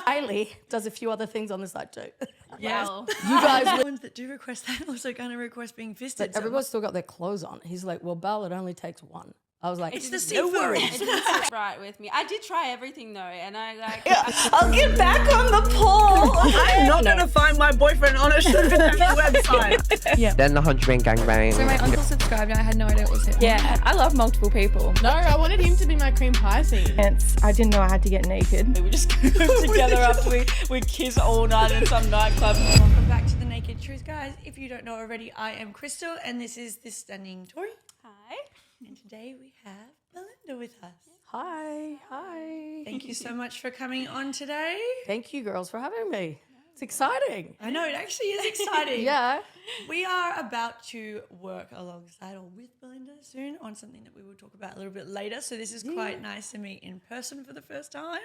Kylie does a few other things on the side too. Yeah. Wow. You guys, The ones that do request that also kind of request being fisted. but everyone's still got their clothes on. He's like, well, Belle, it only takes one. I was like, It's the no seafood. worries. It didn't sit right with me. I did try everything though, and I like. I'll get back on the pole. I'm not going to find my boyfriend on a Sxhibition website. Yeah. Then the 100 gangbang. So my uncle subscribed and I had no idea it was him. Yeah, I love multiple people. No, I wanted him to be my cream pie scene. Hence, I didn't know I had to get naked. We just go together after we kiss all night in some nightclub. Welcome back to The Naked Truth, guys. If you don't know already, I am Krystal and this is the stunning Tori. Hi. And today we have Belinda with us. Hi, hi. Thank you so much for coming on today. Thank you, girls, for having me. It's exciting. I know, it actually is exciting. Yeah. We are about to work alongside or with Belinda soon on something that we will talk about a little bit later. So this is quite nice to meet in person for the first time.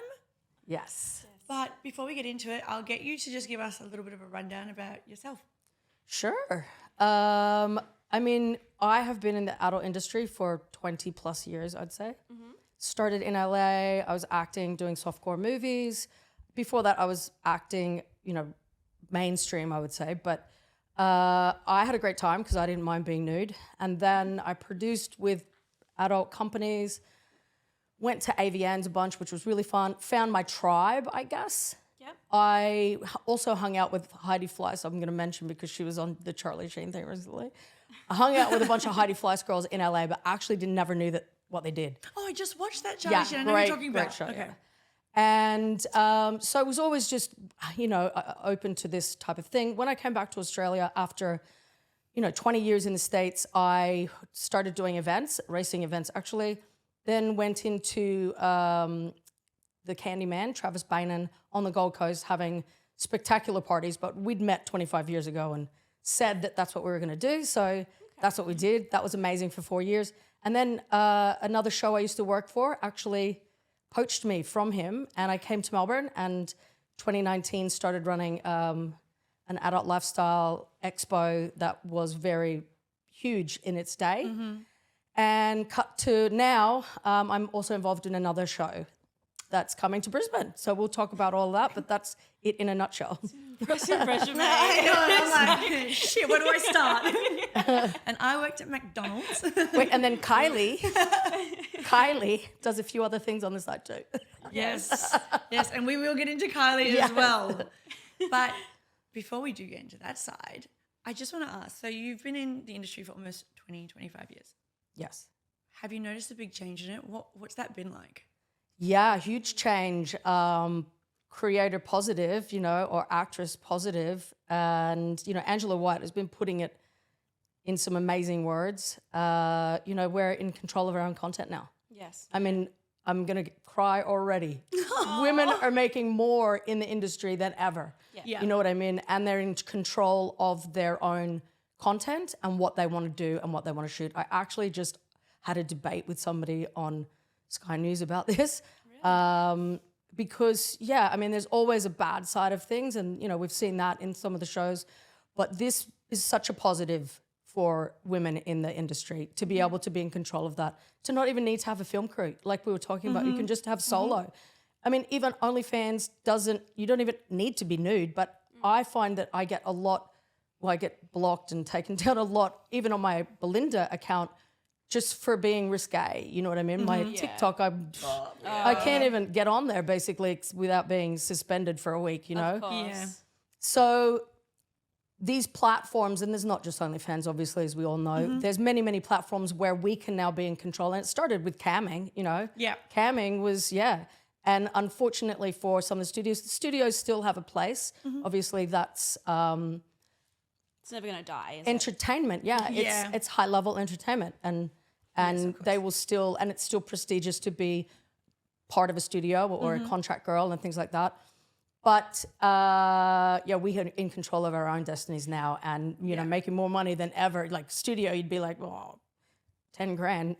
Yes. But before we get into it, I'll get you to just give us a little bit of a rundown about yourself. Sure. I mean, I have been in the adult industry for 20 plus years, I'd say. Started in LA, I was acting, doing softcore movies. Before that, I was acting, you know, mainstream, I would say. But I had a great time because I didn't mind being nude. And then I produced with adult companies, went to AVNs a bunch, which was really fun. Found my tribe, I guess. Yep. I also hung out with Heidi Fleiss, I'm going to mention because she was on the Charlie Sheen thing recently. I hung out with a bunch of Heidi Fleiss girls in LA, but actually never knew that what they did. Oh, I just watched that Charlie Sheen. I know what you're talking great about. show, Okay. yeah. And so I was always just, you know, open to this type of thing. When I came back to Australia after, you know, 20 years in the States, I started doing events, racing events actually, then went into the Candyman, Travis Bainan, on the Gold Coast having spectacular parties, but we'd met 25 years ago and said that that's what we were going to do. So that's what we did. That was amazing for 4 years. And then another show I used to work for actually poached me from him, and I came to Melbourne and 2019 started running an adult lifestyle expo that was very huge in its day. And cut to now, I'm also involved in another show that's coming to Brisbane. So we'll talk about all of that, but that's it in a nutshell. Impressive resume. I know, I'm like, shit, where do I start? And I worked at McDonald's. Wait, and then Kylie does a few other things on the side too. Yes, yes, and we will get into Kylie as well. But before we do get into that side, I just want to ask, so you've been in the industry for almost 20, 25 years. Yes. Have you noticed a big change in it? What's that been like? Yeah, huge change. Creator positive, you know, or actress positive. And, you know, Angela White has been putting it in some amazing words. You know, we're in control of our own content now. Yes. I mean, I'm going to cry already. Women are making more in the industry than ever. Yeah. You know what I mean? And they're in control of their own content and what they want to do and what they want to shoot. I actually just had a debate with somebody on Sky News about this. Really? Because, yeah, I mean, there's always a bad side of things and, you know, we've seen that in some of the shows, but this is such a positive for women in the industry to be able to be in control of that, to not even need to have a film crew like we were talking about. You can just have solo. I mean, even OnlyFans you don't even need to be nude, but I find that I get a lot, well, I get blocked and taken down a lot, even on my Belinda account, just for being risque, you know what I mean? My TikTok, I can't even get on there basically without being suspended for a week, you know? Of course. Yeah. So these platforms, and there's not just OnlyFans, obviously, as we all know, there's many, many platforms where we can now be in control. And it started with camming, you know? Yeah. Camming was, and unfortunately for some of the studios still have a place. Obviously, that's It's never going to die, is it? entertainment. Yeah, it's high level entertainment, and they will still, and it's still prestigious to be part of a studio or a contract girl and things like that. But we are in control of our own destinies now, and you know, making more money than ever. Like studio, you'd be like, oh, 10 grand.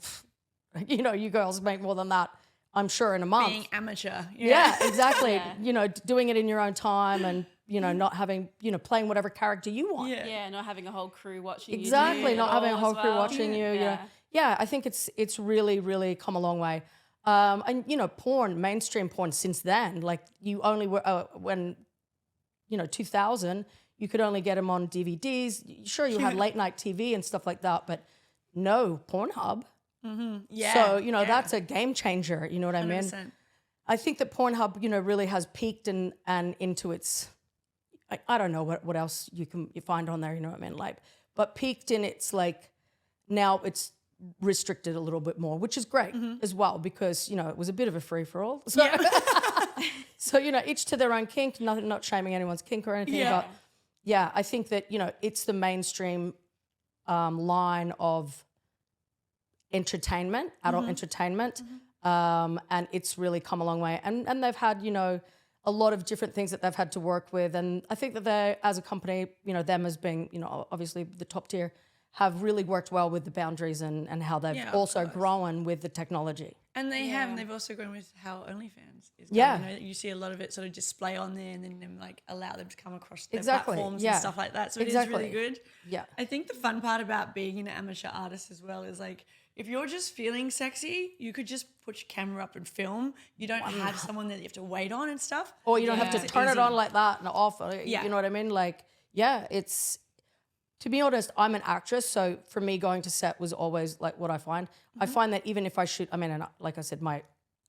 You know, you girls make more than that, I'm sure, in a month. Being amateur. Yeah, exactly. You know, doing it in your own time and, you know, not having, you know, playing whatever character you want. Yeah, not having a whole crew watching you. Exactly, not having a whole crew watching you. Yeah. Yeah, I think it's really, really come a long way. And, porn, mainstream porn since then, like you only were, 2000, you could only get them on DVDs. Sure, you had late night TV and stuff like that, but no Pornhub. Yeah. So, that's a game changer. You know what I mean? 100%. I think that Pornhub, really has peaked and into its, I don't know what else you find on there, you know what I mean? Like, but peaked in its like, now it's restricted a little bit more, which is great as well because, it was a bit of a free for all. So, so, each to their own kink, not shaming anyone's kink or anything, but I think that, it's the mainstream line of entertainment, adult entertainment. And it's really come a long way. And they've had, a lot of different things that they've had to work with. And I think that they, as a company, them as being, obviously the top tier, have really worked well with the boundaries and how they've also grown with the technology. And they have, and they've also grown with how OnlyFans is going. Yeah. You see a lot of it sort of display on there and then them like allow them to come across their platforms and stuff like that. So it is really good. Yeah. I think the fun part about being an amateur artist as well is like, if you're just feeling sexy, you could just put your camera up and film. You don't have someone that you have to wait on and stuff. Or you don't have to turn it on like that and off. Yeah. You know what I mean? Like, it's, to be honest, I'm an actress. So for me, going to set was always like what I find. I find that even if I shoot, and like I said, my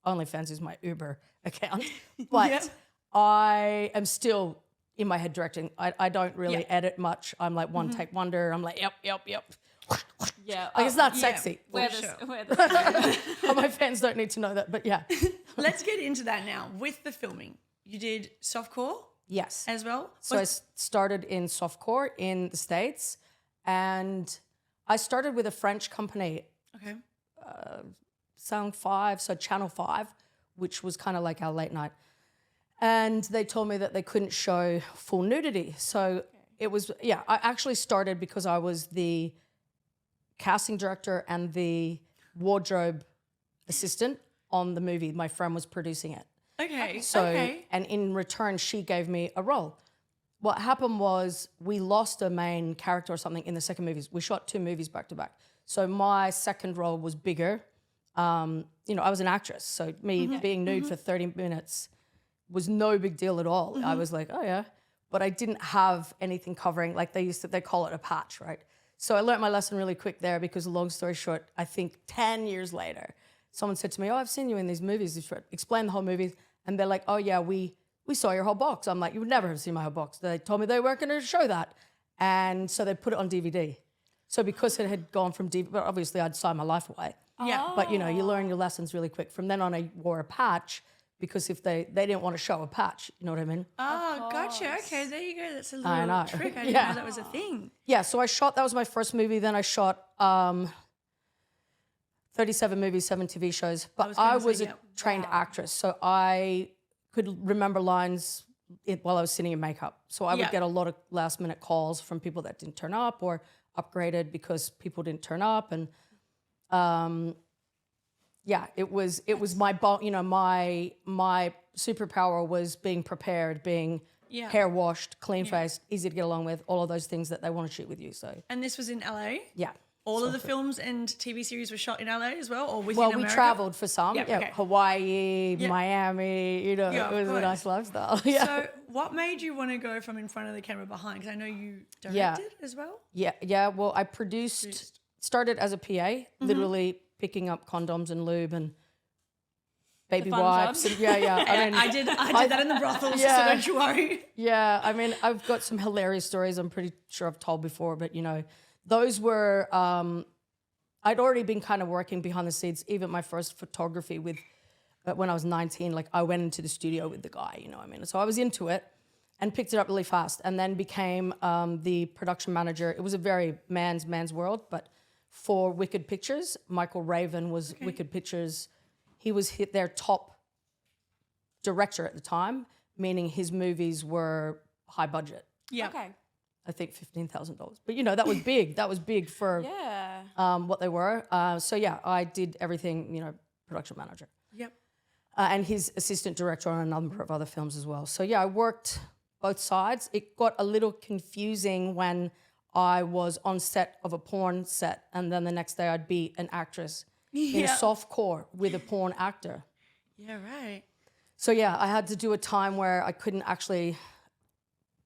OnlyFans is my Uber account, but I am still in my head directing. I don't really edit much. I'm like one take wonder. I'm like, yep. Yeah. Like, it's not sexy. Where the My fans don't need to know that, but yeah. Let's get into that now with the filming. You did softcore Yes. as well? So I started in softcore in the States, and I started with a French company, Okay. Sound 5, so Channel 5, which was kind of like our late night. And they told me that they couldn't show full nudity. So it was, I actually started because I was the casting director and the wardrobe assistant on the movie. My friend was producing it. Okay. So, okay. and in return, she gave me a role. What happened was we lost a main character or something in the second movies. We shot 2 movies back to back. So my second role was bigger. I was an actress. So me being nude for 30 minutes was no big deal at all. I was like, oh yeah. But I didn't have anything covering, like they call it a patch, right? So I learned my lesson really quick there because long story short, I think 10 years later, someone said to me, I've seen you in these movies. Explain the whole movie. And they're like, oh yeah, we saw your whole box. I'm like, you would never have seen my whole box. They told me they weren't going to show that. And so they put it on DVD. So because it had gone from DVD, but obviously I'd sign my life away. Yeah. But you learn your lessons really quick. From then on, I wore a patch because if they didn't want to show a patch, you know what I mean? Oh, gotcha. Okay, there you go. That's a I little know. trick. I didn't know that was a thing. Yeah, so that was my first movie. Then I shot 37 movies, 7 TV shows. But I was a trained actress, so I could remember lines while I was sitting in makeup. So I would get a lot of last minute calls from people that didn't turn up or upgraded because people didn't turn up. And it was my my superpower was being prepared, being hair washed, clean faced, easy to get along with, all of those things that they want to shoot with you. So And this was in LA? yeah. All of the films and TV series were shot in LA as well, or within America? We traveled for some. Yeah, okay. Hawaii, Miami, it was a nice lifestyle. Yeah. So what made you want to go from in front of the camera behind? Because I know you directed as well. Yeah. Well, I started as a PA, literally picking up condoms and lube and baby wipes. And I did that in the brothel, so don't you worry. Yeah, I've got some hilarious stories I'm pretty sure I've told before, but those were, I'd already been kind of working behind the scenes, even my first photography when I was 19, like I went into the studio with the guy, So I was into it and picked it up really fast and then became the production manager. It was a very man's world, but for Wicked Pictures, Michael Raven was Wicked Pictures. He was their top director at the time, meaning his movies were high budget. Yeah. Okay. I think $15,000. But that was big. That was big for what they were. I did everything, production manager. Yep. And his assistant director on a number of other films as well. So I worked both sides. It got a little confusing when I was on set of a porn set and then the next day I'd be an actress in a softcore with a porn actor. Yeah, right. So yeah, I had to do a time where I couldn't actually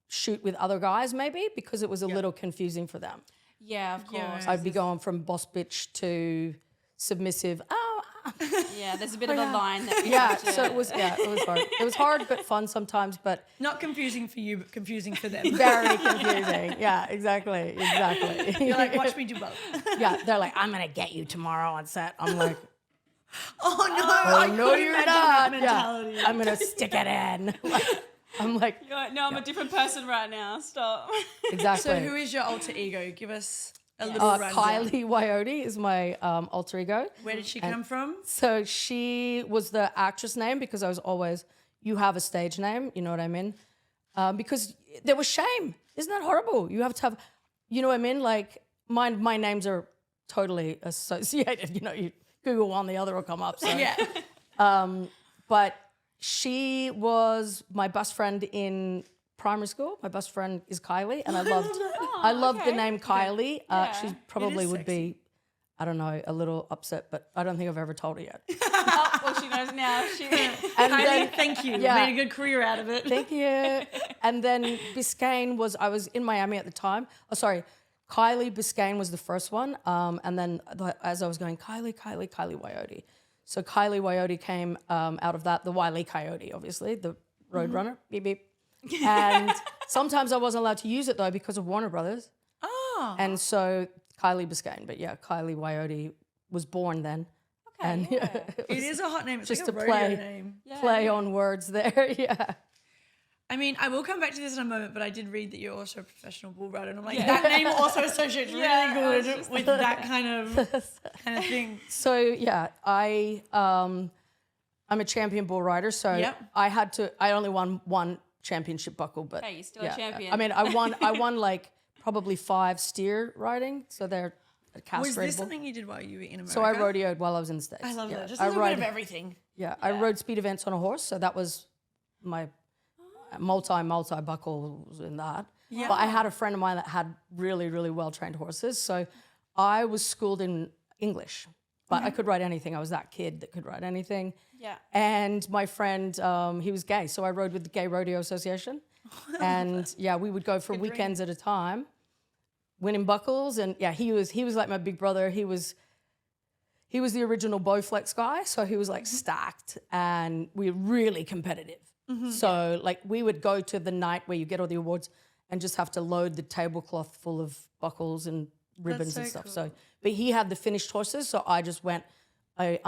shoot with other guys maybe because it was a little confusing for them. Yeah, of course. I'd be going from boss bitch to submissive. Yeah, there's a bit of a line that we Yeah, have to... so it was hard. It was hard but fun sometimes, but Not confusing for you, but confusing for them. very confusing. Yeah, exactly. You're like, watch me do both. Yeah, they're like, I'm gonna get you tomorrow on set. I'm like, Oh no! I no, couldn't you're imagine not. that mentality. Yeah, I'm gonna stick it in. I'm like, You're like, no, I'm a different person right now. Stop. exactly. So who is your alter ego? Give us a little rundown. Kylie Coyote is my alter ego. Where did she come from? So she was the actress name because I was always, you have a stage name, you know what I mean? Because there was shame. Isn't that horrible? You have to have, you know what I mean? Like my names are totally associated. You know, you Google one, the other will come up. So. Yeah. But she was my best friend in primary school. My best friend is Kylie, and I loved the name Kylie. She probably would be, I don't know, a little upset, but I don't think I've ever told her yet. Oh, well, she knows now. Kylie, thank you. Yeah. Made a good career out of it. Thank you. And then Biscayne I was in Miami at the time. Oh, sorry. Kylie Biscayne was the first one. And then as I was going, Kylie Coyote. So Kylie Coyote came out of that, the Wile E. Coyote, obviously, the Roadrunner, beep, beep. And sometimes I wasn't allowed to use it, though, because of Warner Brothers. Oh. And so Kylie Biscayne. But yeah, Kylie Coyote was born then. Okay, And It is a hot name. It's just like a to rodeo name. play on words there, yeah. I mean, I will come back to this in a moment, but I did read that you're also a professional bull rider, and I'm like, that name also associates really good with that kind of thing. So yeah, I'm a champion bull rider. So I only won one championship buckle, but Hey, you're still a champion. I mean, I won like probably 5 steer riding. So they're castrated. Was this bull. something you did while you were in America? So I rodeoed while I was in the States. I love that. Just I a little rode, bit of everything. Yeah, I rode speed events on a horse. So that was my multi buckles in that. Yeah. But I had a friend of mine that had really, really well-trained horses. So I was schooled in English, but I could ride anything. I was that kid that could ride anything. Yeah. And my friend, he was gay. So I rode with the Gay Rodeo Association. And yeah, we would go for weekends at a time, winning buckles. And yeah, he was like my big brother. He was the original Bowflex guy. So he was like stacked and we were really competitive. So like we would go to the night where you get all the awards and just have to load the tablecloth full of buckles and ribbons and stuff. Cool. So, but he had the finished horses. So I just went I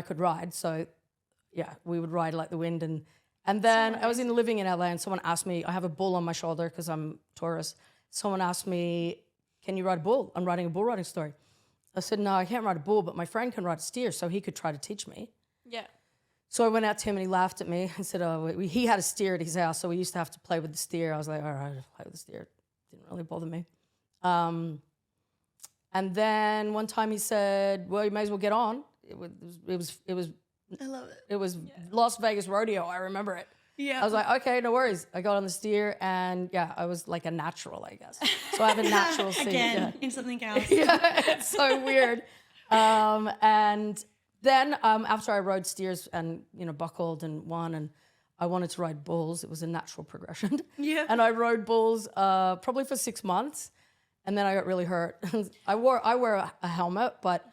could ride. So yeah, we would ride like the wind. And then I was living in LA and someone asked me, I have a bull on my shoulder because I'm Taurus. Someone asked me, can you ride a bull? I'm writing a bull riding story. I said, no, I can't ride a bull, but my friend can ride a steer. So he could try to teach me. Yeah. So I went out to him and he laughed at me and said, he had a steer at his house, so we used to have to play with the steer. I was like, all right, I'll play with the steer. Didn't really bother me. And then one time he said, well, you may as well get on. It was I love it. It was Las Vegas Rodeo, I remember it. Yeah. I was like, okay, no worries. I got on the steer and yeah, I was like a natural, I guess. So I have a natural seat. Again, in something else. Yeah, it's so weird. And then after I rode steers and, buckled and won and I wanted to ride bulls, it was a natural progression. Yeah. And I rode bulls probably for 6 months and then I got really hurt. I wear a helmet, but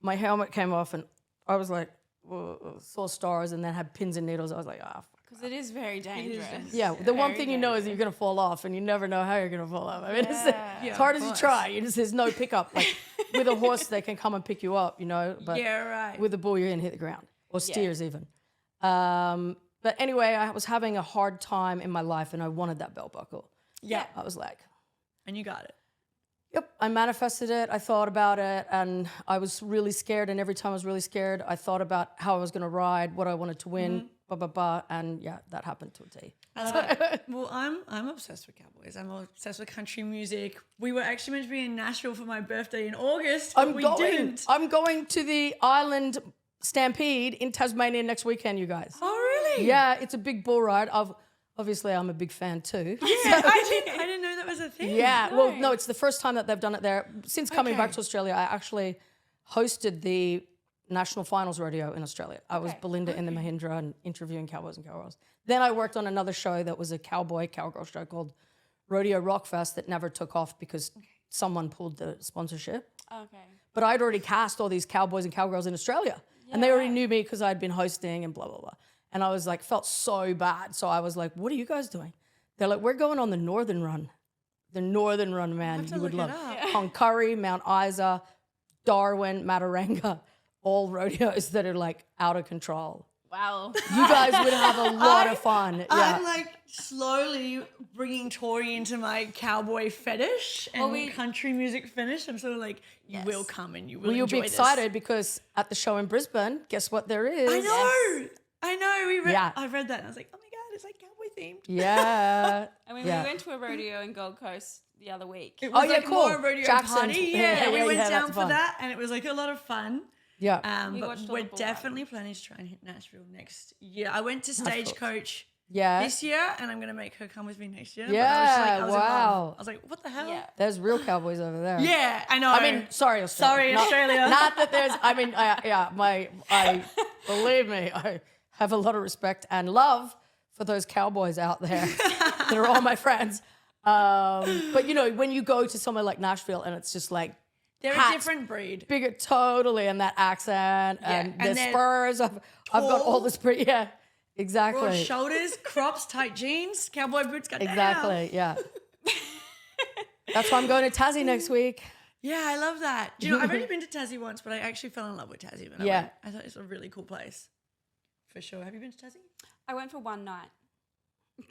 my helmet came off and I was like, saw stars and then had pins and needles. I was like, Because it is very dangerous. Yeah, the one thing you know is you're going to fall off and you never know how you're going to fall off. I mean, it's as hard as you try. There's no pickup. Like with a horse, they can come and pick you up, but with a bull, you're going to hit the ground or steers even. But anyway, I was having a hard time in my life and I wanted that belt buckle. Yeah. I was like. And you got it. Yep, I manifested it. I thought about it and I was really scared. And every time I was really scared, I thought about how I was going to ride, what I wanted to win. And yeah, that happened to a T. Well, I'm obsessed with cowboys. I'm obsessed with country music. We were actually meant to be in Nashville for my birthday in August, but we didn't. I'm going to the Island Stampede in Tasmania next weekend, you guys. Oh, really? Yeah, it's a big bull ride. Obviously, I'm a big fan too. Yeah, I didn't know that was a thing. Yeah, well, no, it's the first time that they've done it there. Since coming back to Australia, hosted the National Finals Rodeo in Australia. I was Belinda in the Mahindra and interviewing cowboys and cowgirls. Then I worked on another show that was a cowgirl show called Rodeo Rockfest that never took off because someone pulled the sponsorship. Okay. But I'd already cast all these cowboys and cowgirls in Australia. And they already knew me because I'd been hosting and blah, blah, blah. And I was like, felt so bad. So I was like, what are you guys doing? They're like, we're going on the Northern Run. The Northern Run, man, you would love. Concurry, Mount Isa, Darwin, Mataranga, all rodeos that are like out of control. Wow. You guys would have a lot of fun. Yeah. I'm like slowly bringing Tori into my cowboy fetish and country music fetish. I'm sort of like, you will come and you will Well, you'll enjoy be excited because at the show in Brisbane, guess what there is? I know. I know. I read that and I was like, oh my God, it's like cowboy themed. Yeah. I mean, we went to a rodeo in Gold Coast the other week. It was cool. more a rodeo Jackson. party. We went down for that and it was like a lot of fun. Yeah. But we're definitely planning to try and hit Nashville next year. I went to Stagecoach Yeah. this year and I'm going to make her come with me next year. Yeah, I was wow. I was like, what the hell? Yeah. There's real cowboys over there. Yeah, I know. I mean, sorry, Australia. Australia. Not that there's, I mean, believe me, I have a lot of respect and love for those cowboys out there. They're all my friends. But, you know, when you go to somewhere like Nashville and it's just like, they're a different breed. bigger, totally, and that accent and the and they're spurs. I've got all the spurs. Yeah, exactly. Broad shoulders, crops, tight jeans, cowboy boots. Exactly, yeah. That's why I'm going to Tassie next week. Yeah, I love that. Do you know, I've only been to Tassie once, but I actually fell in love with Tassie when I went. I thought it's a really cool place. For sure. Have you been to Tassie? I went for one night.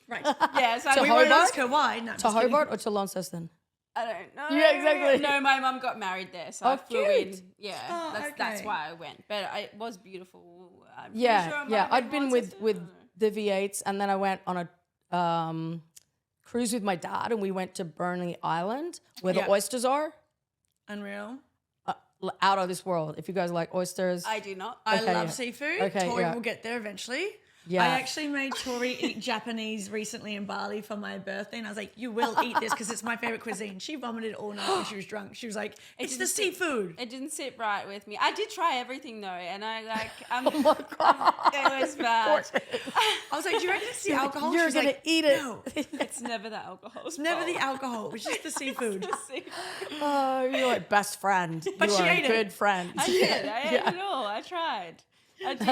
Right. Yeah, so we won't ask her why. No, To Hobart or to Launceston? I don't know. Yeah, exactly. No, my mum got married there, so I flew cute. in. Yeah, Oh, that's okay. why I went. But it was beautiful. I'm pretty Yeah, sure I might yeah. have I'd been with Launceston. the V8s, and then I went on a cruise with my dad, and we went to Burnley Island, where the oysters are. Unreal. Out of this world. If you guys like oysters, I do not. I Okay, love yeah. seafood. Okay, Tori yeah. will get there eventually. Yeah. I actually made Tori eat Japanese recently in Bali for my birthday, and I was like, "You will eat this because it's my favorite cuisine." She vomited all night when she was drunk. She was like, "It's the didn't sit- seafood." It didn't sit right with me. I did try everything though, and I like. oh my god, it was bad. I was like, "Do you reckon it's the alcohol?" you're She was gonna like, eat it. No, It's never the alcohol. it's never the alcohol. It's just the seafood. Oh, you're like best friend. But you she are ate a it. good friend. I did. I ate it all. I tried. I did.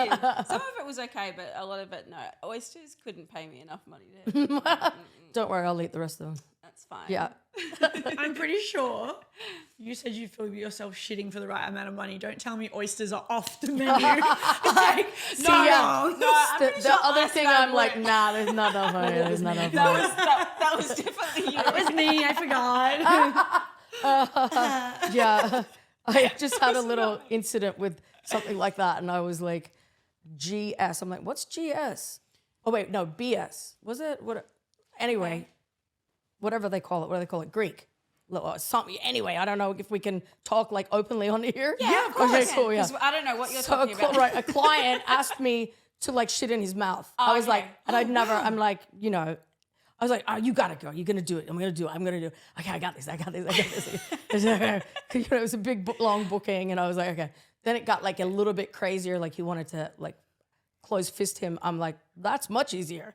Some of it was okay, but a lot of it, no. Oysters couldn't pay me enough money to. Don't worry, I'll eat the rest of them. That's fine. Yeah. I'm pretty sure you said you feel yourself shitting for the right amount of money. Don't tell me oysters are off the menu. Like, See, yeah. I'm The pretty sure other ice thing, cream I'm like, worked. nah, there's not enough money. There's not enough money. That was definitely you. That was me. I forgot. Yeah. I just had a little incident with something like that, and I was like, GS. I'm like, what's GS? Oh, wait, no, BS. Was it? What? Anyway, whatever they call it. What do they call it? Greek. Something. Anyway, I don't know if we can talk like openly on here. Yeah, of course. Okay, cool, yeah. 'Cause I don't know what you're So talking about. right, a client asked me to like shit in his mouth. I was okay. like, and I'd never, I'm like, you know, I was like, oh, you gotta go. You're gonna do it. I'm gonna do it. I'm gonna do it. Okay, I got this. I got this. I got this. You know, it was a big, long booking. And I was like, okay. Then it got like a little bit crazier. Like he wanted to like close fist him. I'm like, that's much easier.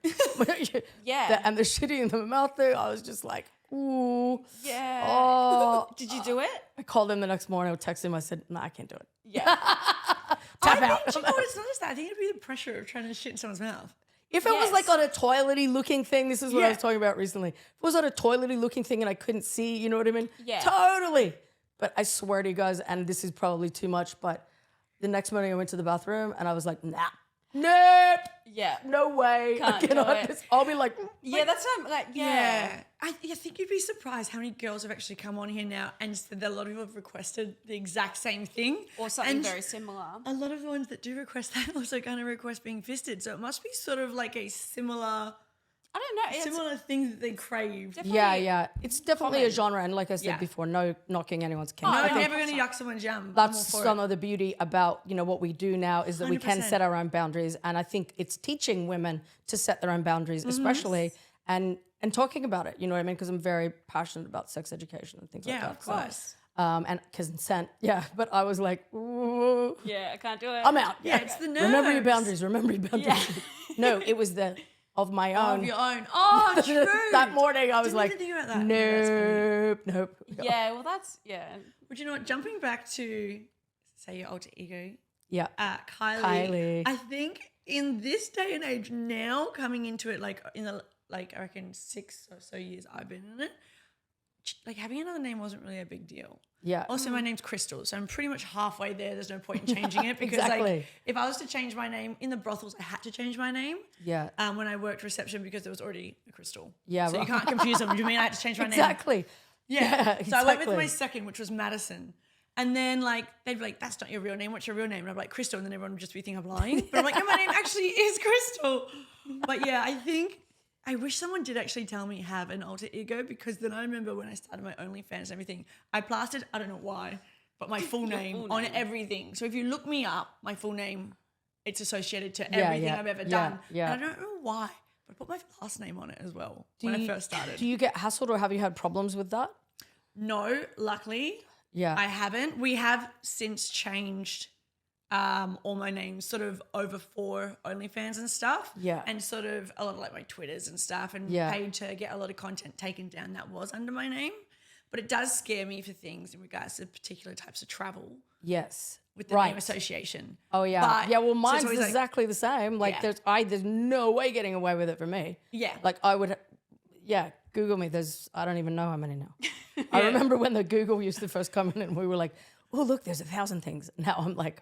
Yeah. And the shitting in the mouth thing, I was just like, ooh. Yeah. Oh. Did you do it? I called him the next morning. I texted him. I said, nah, I can't do it. Yeah. Tap I out. think, you know what, it's not just that. I think it'd be the pressure of trying to shit in someone's mouth. If it was Yes. like on a toilety looking thing, this is what I Yeah. was talking about recently. If it was on a toilety looking thing and I couldn't see, you know what I mean? Yeah. Totally. But I swear to you guys, and this is probably too much, but the next morning I went to the bathroom and I was like, nah, nope, Yeah. no way. Can't I cannot do it. this. I'll be like, Yeah, that's what I'm like. Yeah. I think you'd be surprised how many girls have actually come on here now and said that a lot of people have requested the exact same thing. Or something And very similar. a lot of the ones that do request that also kind of request being fisted. So it must be sort of like a similar I don't know. It's similar thing that they crave. yeah. It's definitely a common. genre. And like I said Yeah. before, no knocking anyone's kink. No, I I'm think never going to yuck someone's yum. I'm all that's for some it. of the beauty about, you know, what we do now is that we can 100%. set our own boundaries. And I think it's teaching women to set their own boundaries, especially, and talking about it, you know what I mean? Because I'm very passionate about sex education and things like Yeah, that. of course. and consent. Yeah, but I was like, ooh, Yeah, I can't do it. I'm out. Yeah, it's the nerves. Remember your boundaries. Remember your boundaries. No, it was the of my own. Of your own. Oh, true. That morning, I was Didn't like, even think about that. Yeah, that's funny. nope. Yeah, well, that's, yeah. But you know what? Jumping back to, say, your alter ego, Yeah. Kylie. I think in this day and age now, coming into it, like in the, like I reckon 6 or so years I've been in it, like having another name wasn't really a big deal. Yeah. Also, my name's Krystal, so I'm pretty much halfway there. There's no point in changing it because, Exactly. like, if I was to change my name in the brothels, I had to change my name. Yeah. When I worked reception because there was already a Krystal. Yeah, So right. you can't confuse them. Do you mean I had to change my name? Exactly. Yeah. Yeah, So I went with exactly. my second, which was Madison. And then, like, they'd be like, that's not your real name. What's your real name? And I'd be like, Krystal. And then everyone would just be thinking I'm lying. But I'm like, no, my name actually is Krystal. But yeah, I wish someone did actually tell me have an alter ego, because then I remember when I started my OnlyFans and everything, I plastered, I don't know why, but my full name on everything. So if you look me up, my full name, it's associated to everything I've ever done. Yeah. And I don't know why, but I put my last name on it as well when I first started. Do you get hassled or have you had problems with that? No, luckily, Yeah. I haven't. We have since changed all my names sort of over for OnlyFans and stuff. Yeah. And sort of a lot of like my Twitters and stuff, and Yeah. paid to get a lot of content taken down that was under my name. But it does scare me for things in regards to particular types of travel Yes. with the right. name association. Oh yeah. But- yeah, well so it's mine's always like- exactly the same. Like Yeah. there's no way getting away with it for me. Yeah. Like I would Google me. I don't even know how many now. I remember when the Google used to first come in and we were like, oh look, there's 1,000 things. Now I'm like,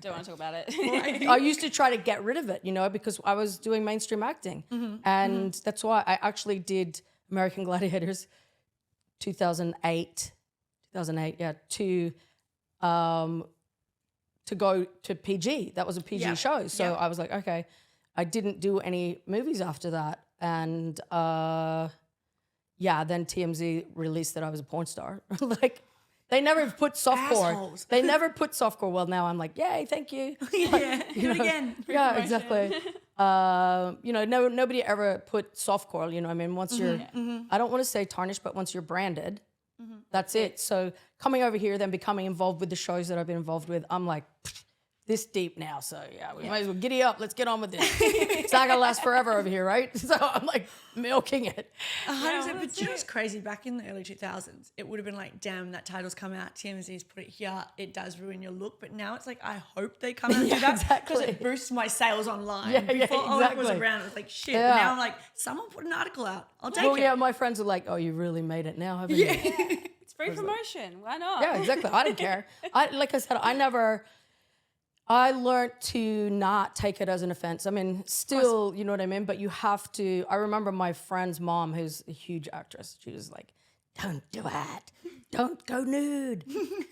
Don't want to talk about it. I used to try to get rid of it, because I was doing mainstream acting. And that's why I actually did American Gladiators 2008, to go to PG. That was a PG show. So I was like, okay, I didn't do any movies after that. And then TMZ released that I was a porn star. Like, they never put softcore. Assholes. They never put softcore. Well, now I'm like, yay, thank you. Do it again. Yeah, exactly. Nobody ever put softcore. I mean, once you're, I don't want to say tarnished, but once you're branded, that's it. So coming over here, then becoming involved with the shows that I've been involved with, I'm like, this deep now. So we might as well giddy up. Let's get on with this. It's not gonna last forever over here, right? So I'm like milking it. 100%. But you know what's crazy? Back in the early 2000s, it would have been like, damn, that title's come out. TMZ's put it here. It does ruin your look. But now it's like, I hope they come out and do that because exactly. it boosts my sales online. Yeah, Before Owen was exactly. around, it was like shit. Yeah. But now I'm like, someone put an article out. I'll take Well, it. yeah, my friends are like, oh, you really made it now, haven't you? It's free promotion. Why not? Yeah, exactly. I didn't care. Like I said, I learned to not take it as an offense. I mean, still, you know what I mean? But you have to. I remember my friend's mom, who's a huge actress, she was like, don't do it. Don't go nude.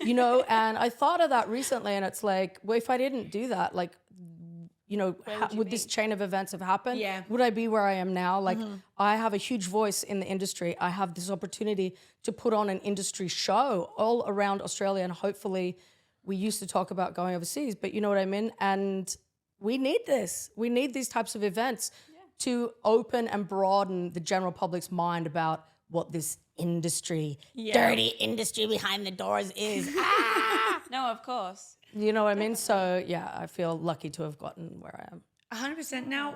And I thought of that recently, and it's like, well, if I didn't do that, like, would this chain of events have happened? Yeah. Would I be where I am now? Like, I have a huge voice in the industry. I have this opportunity to put on an industry show all around Australia, and hopefully we used to talk about going overseas, but you know what I mean? And we need this. We need these types of events to open and broaden the general public's mind about what this industry, dirty industry behind the doors is. No, of course. You know what I mean? So, yeah, I feel lucky to have gotten where I am. 100%. Now,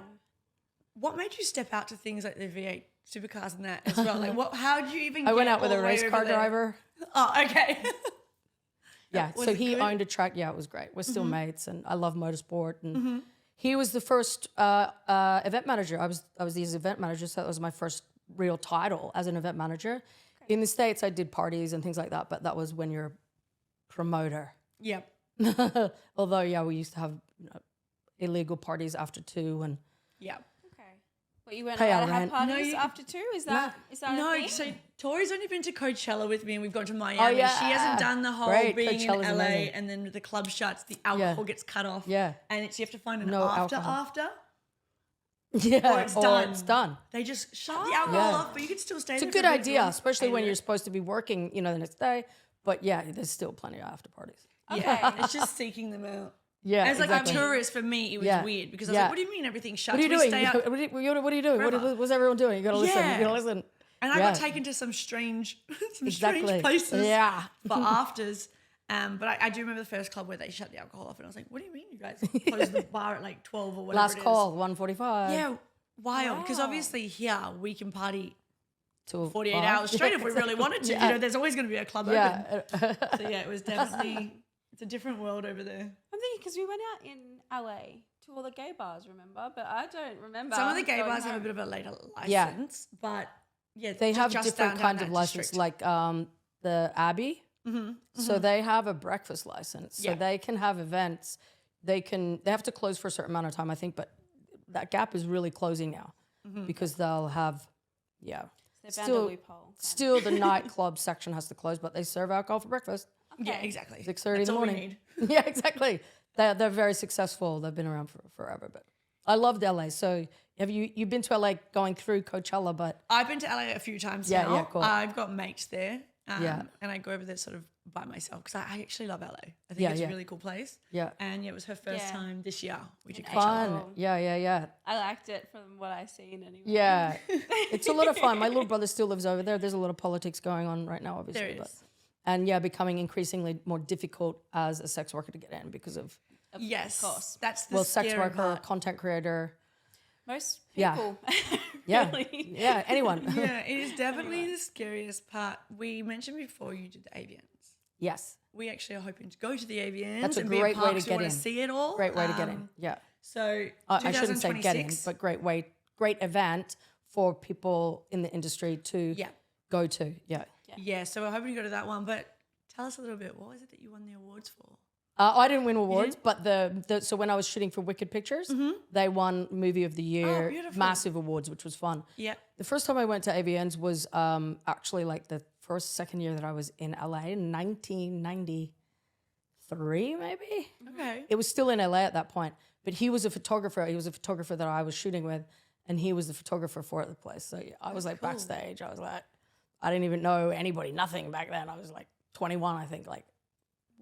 what made you step out to things like the V8 supercars and that as well? Like, how did you even I get went out with all a the way race over car there? driver. Oh, okay. Yeah, Was so it he good? owned a track. Yeah, it was great. We're still mates, and I love motorsport. And he was the first event manager. I was his event manager, so that was my first real title as an event manager. Okay. In the States, I did parties and things like that, but that was when you're a promoter. Yep. Although, yeah, we used to have illegal parties after 2 and Yep. Okay. But you weren't Pay allowed our to have rent. parties after 2? Is that a No, thing? so Tori's only been to Coachella with me, and we've gone to Miami. Oh, yeah. She hasn't done the whole Great. being Coachella's in LA amazing. and then the club shuts, the alcohol gets cut off. Yeah. And you have to find an No after. yeah, Or it's done. it's done. They just shut the alcohol Yeah. off, but you can still stay It's a there. good for bit idea, long. especially when Hate you're it. supposed to be working, the next day. But yeah, there's still plenty of after parties. Yeah, it's just seeking them out. Yeah, As like exactly. a tourist, for me, it was Yeah. weird because I was Yeah. like, what do you mean everything shuts? What are you We doing? stay out. What are you doing? Forever. What's everyone doing? You gotta listen. You Yeah. gotta listen. And I got taken to some strange, strange places Yeah. for afters. But I do remember the first club where they shut the alcohol off, and I was like, "What do you mean you guys closed the bar at like 12 or whatever?" Last call, 1:45. Yeah, wild. Because obviously here we can party Till 48 5. hours straight if we really wanted to. You know, there's always going to be a club open. Yeah. So yeah, it was definitely it's a different world over there. I'm thinking because we went out in LA to all the gay bars, remember? But I don't remember. Some of the gay going bars have a home. bit of a later Yeah. license, but yeah, They have just different down kinds that of license, district. like the Abbey. So they have a breakfast license. So Yeah. they can have events. They have to close for a certain amount of time, I think, but that gap is really closing now because they'll have, They found a still, loophole. still the nightclub section has to close, but they serve alcohol for breakfast. Yeah, exactly. 6:30 in That's the all we morning. need. Yeah, exactly. They're very successful. They've been around for forever. But I loved LA. So have you've been to LA going through Coachella? But I've been to LA a few times Yeah, now. yeah, cool. I've got mates there. Yeah. And I go over there sort of by myself because I actually love LA. I think Yeah, it's yeah. a really cool place. yeah, And yeah, it was her first Yeah. time this year. We did In Coachella. fun. April. Yeah. I liked it from what I've seen anyway. Yeah, it's a lot of fun. My little brother still lives over there. There's a lot of politics going on right now, obviously. There but- is. and yeah, becoming increasingly more difficult as a sex worker to get in because of Yes. Of course. That's the sex scary worker, part. content creator. Most Yeah. people. Yeah, Really. yeah, anyone. Yeah, it is definitely the scariest part. We mentioned before you did the AVNs. Yes, We actually are hoping to go to the AVNs. That's a and be great way part to 'cause we get wanna in. see it all. great way to get in. Yeah, So I shouldn't say get in, 2026. but great event for people in the industry to Yeah. go to. Yeah. Yeah, so we're hoping to go to that one. But tell us a little bit. What was it that you won the awards for? I didn't win awards, but so when I was shooting for Wicked Pictures, they won Movie of the Year, beautiful. massive awards, which was fun. Yeah. The first time I went to AVNs was actually like the second year that I was in LA, 1993 maybe. Okay. It was still in LA at that point, but he was a photographer. He was a photographer that I was shooting with, and he was the photographer for the place. So yeah, I was like backstage. I was like, I didn't even know anybody, nothing back then. I was like 21, I think. Like,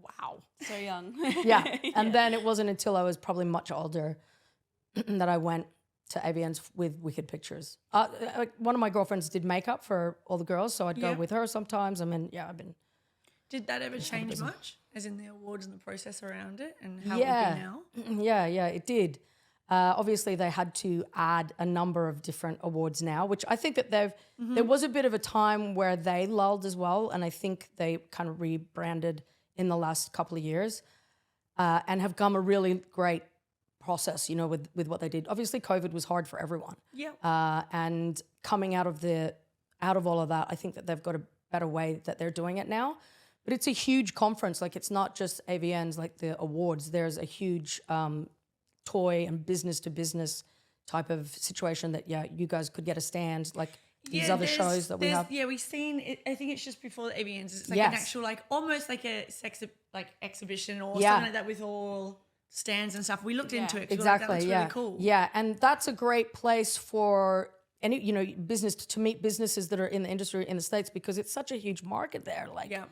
wow. So young. Yeah. And then it wasn't until I was probably much older that I went to AVNs with Wicked Pictures. One of my girlfriends did makeup for all the girls, so I'd go Yeah. with her sometimes. I mean, yeah, I've been. Did that ever change much, as in the awards and the process around it, and how Yeah. it would be now? Yeah, it did. Obviously, they had to add a number of different awards now, which I think that there was a bit of a time where they lulled as well, and I think they kind of rebranded in the last couple of years and have come a really great process, you know, with what they did. Obviously, COVID was hard for everyone. Yeah. And coming out of all of that, I think that they've got a better way that they're doing it now. But it's a huge conference. Like, it's not just AVNs, like the awards. There's a huge toy and business to business type of situation that, yeah, you guys could get a stand, like these other shows that we have. Yeah, we've seen it. I think it's just before the AVNs. It's like Yes. an actual, like almost like a sex exhibition or Yeah. something like that with all stands and stuff. We looked into it. 'Cause we were Exactly. like, that looks Yeah. really cool. Yeah, and that's a great place for any, you know, business to meet businesses that are in the industry in the States, because it's such a huge market there. Like, Yeah.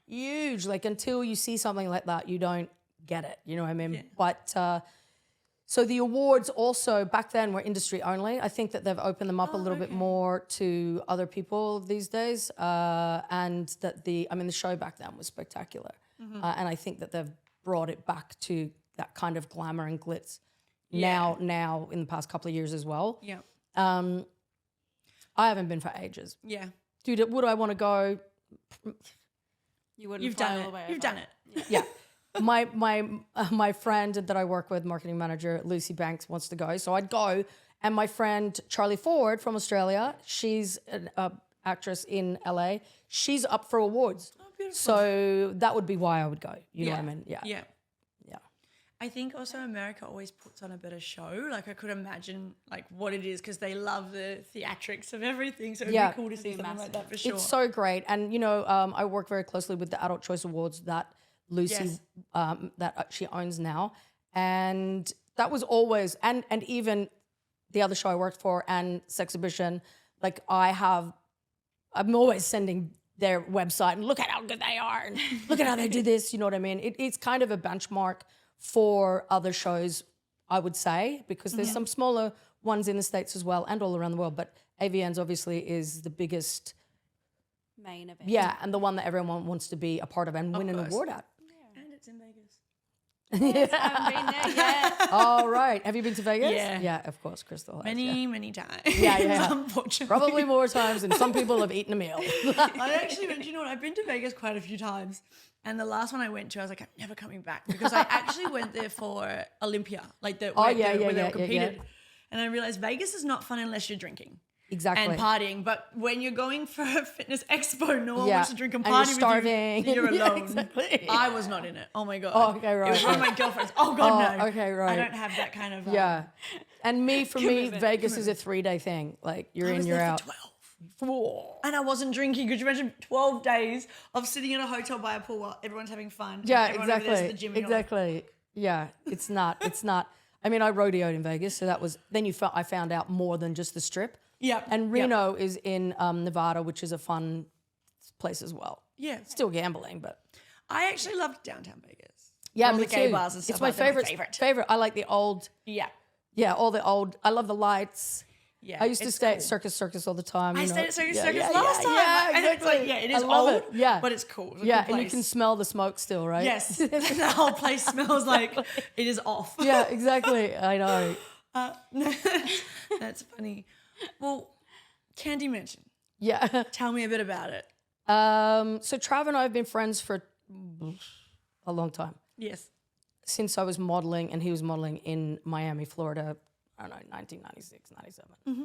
huge. Like, until you see something like that, you don't get it. You know what I mean? Yeah. But so the awards also back then were industry only. I think that they've opened them up a little bit more to other people these days. And that the show back then was spectacular. And I think that they've brought it back to that kind of glamour and glitz now in the past couple of years as well. Yeah. I haven't been for ages. Yeah. Dude, would I want to go? You wouldn't You've fly done all the it. way You've over. done it. Yeah. My friend that I work with, marketing manager Lucy Banks, wants to go, so I'd go. And my friend Charlie Ford from Australia, she's an actress in LA. She's up for awards. Oh, beautiful. So that would be why I would go. You know what I mean? Yeah. Yeah. Yeah. I think also America always puts on a better show. Like, I could imagine like what it is because they love the theatrics of everything. So it'd Yeah. be cool to see something like that for sure. It's so great. And, you know, I work very closely with the Adult Choice Awards that Lucy, Yes. that she owns now. And that was always, and even the other show I worked for and Sxhibition, like I'm always sending their website and look at how good they are and look at how they do this, you know what I mean? It's kind of a benchmark for other shows, I would say, because there's some smaller ones in the States as well and all around the world. But AVNs obviously is the biggest, Main event. yeah, and the one that everyone wants to be a part of and win an course. award at. And it's in Vegas. I haven't been there yet. All right. Have you been to Vegas? Yeah. Yeah, of course, Krystal has. Many times. Yeah. Unfortunately. Probably more times than some people have eaten a meal. I actually went, you know what, I've been to Vegas quite a few times. And the last one I went to, I was like, I'm never coming back. Because I actually went there for Olympia, like where they all competed. And I realized Vegas is not fun unless you're drinking. Exactly. And partying. But when you're going for a fitness expo, no one wants to drink and And party you're with starving. you. You're alone. Exactly. I was not in it. Oh my God. Oh, okay, right. It was one of my girlfriends. Oh God, no. okay, right. I don't have that kind of Yeah. And for me, Vegas is a 3-day thing. Like you're I in, was you're there out. for 12. And I wasn't drinking. Could you imagine 12 days of sitting in a hotel by a pool while everyone's having fun? Yeah, everyone over there's exactly. at the gym and you're like, Exactly. Yeah, it's not. I mean, I rodeoed in Vegas, so that was, I found out more than just the Strip. yeah. And Reno is in Nevada, which is a fun place as well. Yeah. Still gambling, but I actually loved downtown Vegas. yeah, All me the gay too. bars and stuff It's my like that, my favorite. favorite. I like the old, Yeah. all the old. I love the lights. Yeah. I used to it's stay cool. at Circus all the time. I you stayed know. at Circus Yeah, Circus yeah, last time. Yeah, And it's exactly. like, yeah, it is I love old, it. Yeah, but it's cool. It's a yeah, good and you can place. smell the smoke still, right? Yes. The whole place smells like it is off. Yeah, exactly. I know. That's funny. Well, Candy Mansion. Yeah. Tell me a bit about it. So Trav and I have been friends for a long time. Yes. Since I was modeling, and he was modeling in Miami, Florida, I don't know, 1996, 97. Mm-hmm.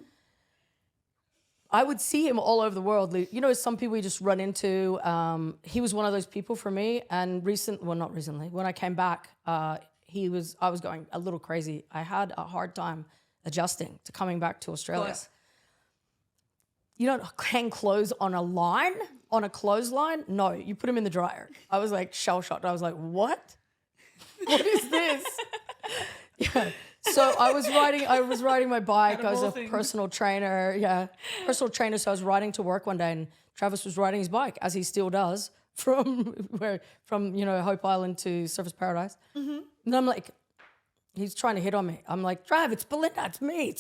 I would see him all over the world. You know, some people you just run into. He was one of those people for me. And not recently, when I came back, I was going a little crazy. I had a hard time adjusting to coming back to Australia. You don't hang clothes on a clothesline. No, you put them in the dryer. I was like shell-shocked. I was like, what? What is this? Yeah. So I was riding my bike. I was a personal trainer. Yeah, personal trainer. So I was riding to work one day, and Travis was riding his bike, as he still does, from Hope Island to Surfers Paradise. Mm-hmm. And I'm like, he's trying to hit on me. I'm like, Trav, it's Belinda, it's me.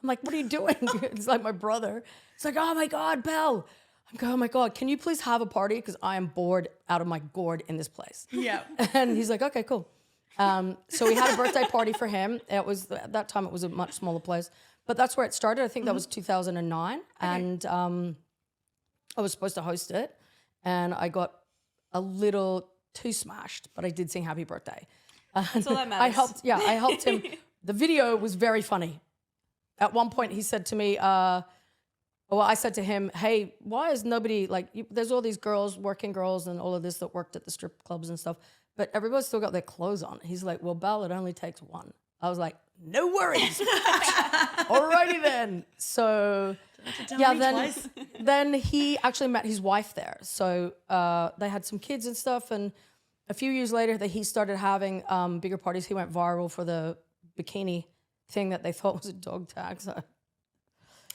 I'm like, what are you doing? It's like my brother. It's like, oh my God, Belle. I'm going, oh my God, can you please have a party? Because I am bored out of my gourd in this place. Yeah. And he's like, okay, cool. So we had a birthday party for him. At that time it was a much smaller place, but that's where it started. I think that was 2009, and I was supposed to host it, and I got a little too smashed, but I did sing Happy Birthday. That's all that matters. I helped him. The video was very funny. At one point, he said to me, I said to him, hey, why is nobody, there's all these girls, working girls and all of this that worked at the strip clubs and stuff, but everybody's still got their clothes on. He's like, well, Belle, it only takes one. I was like, no worries. Alrighty then. So, then he actually met his wife there. So they had some kids and stuff, and a few years later, he started having bigger parties. He went viral for the bikini thing that they thought was a dog tag. So.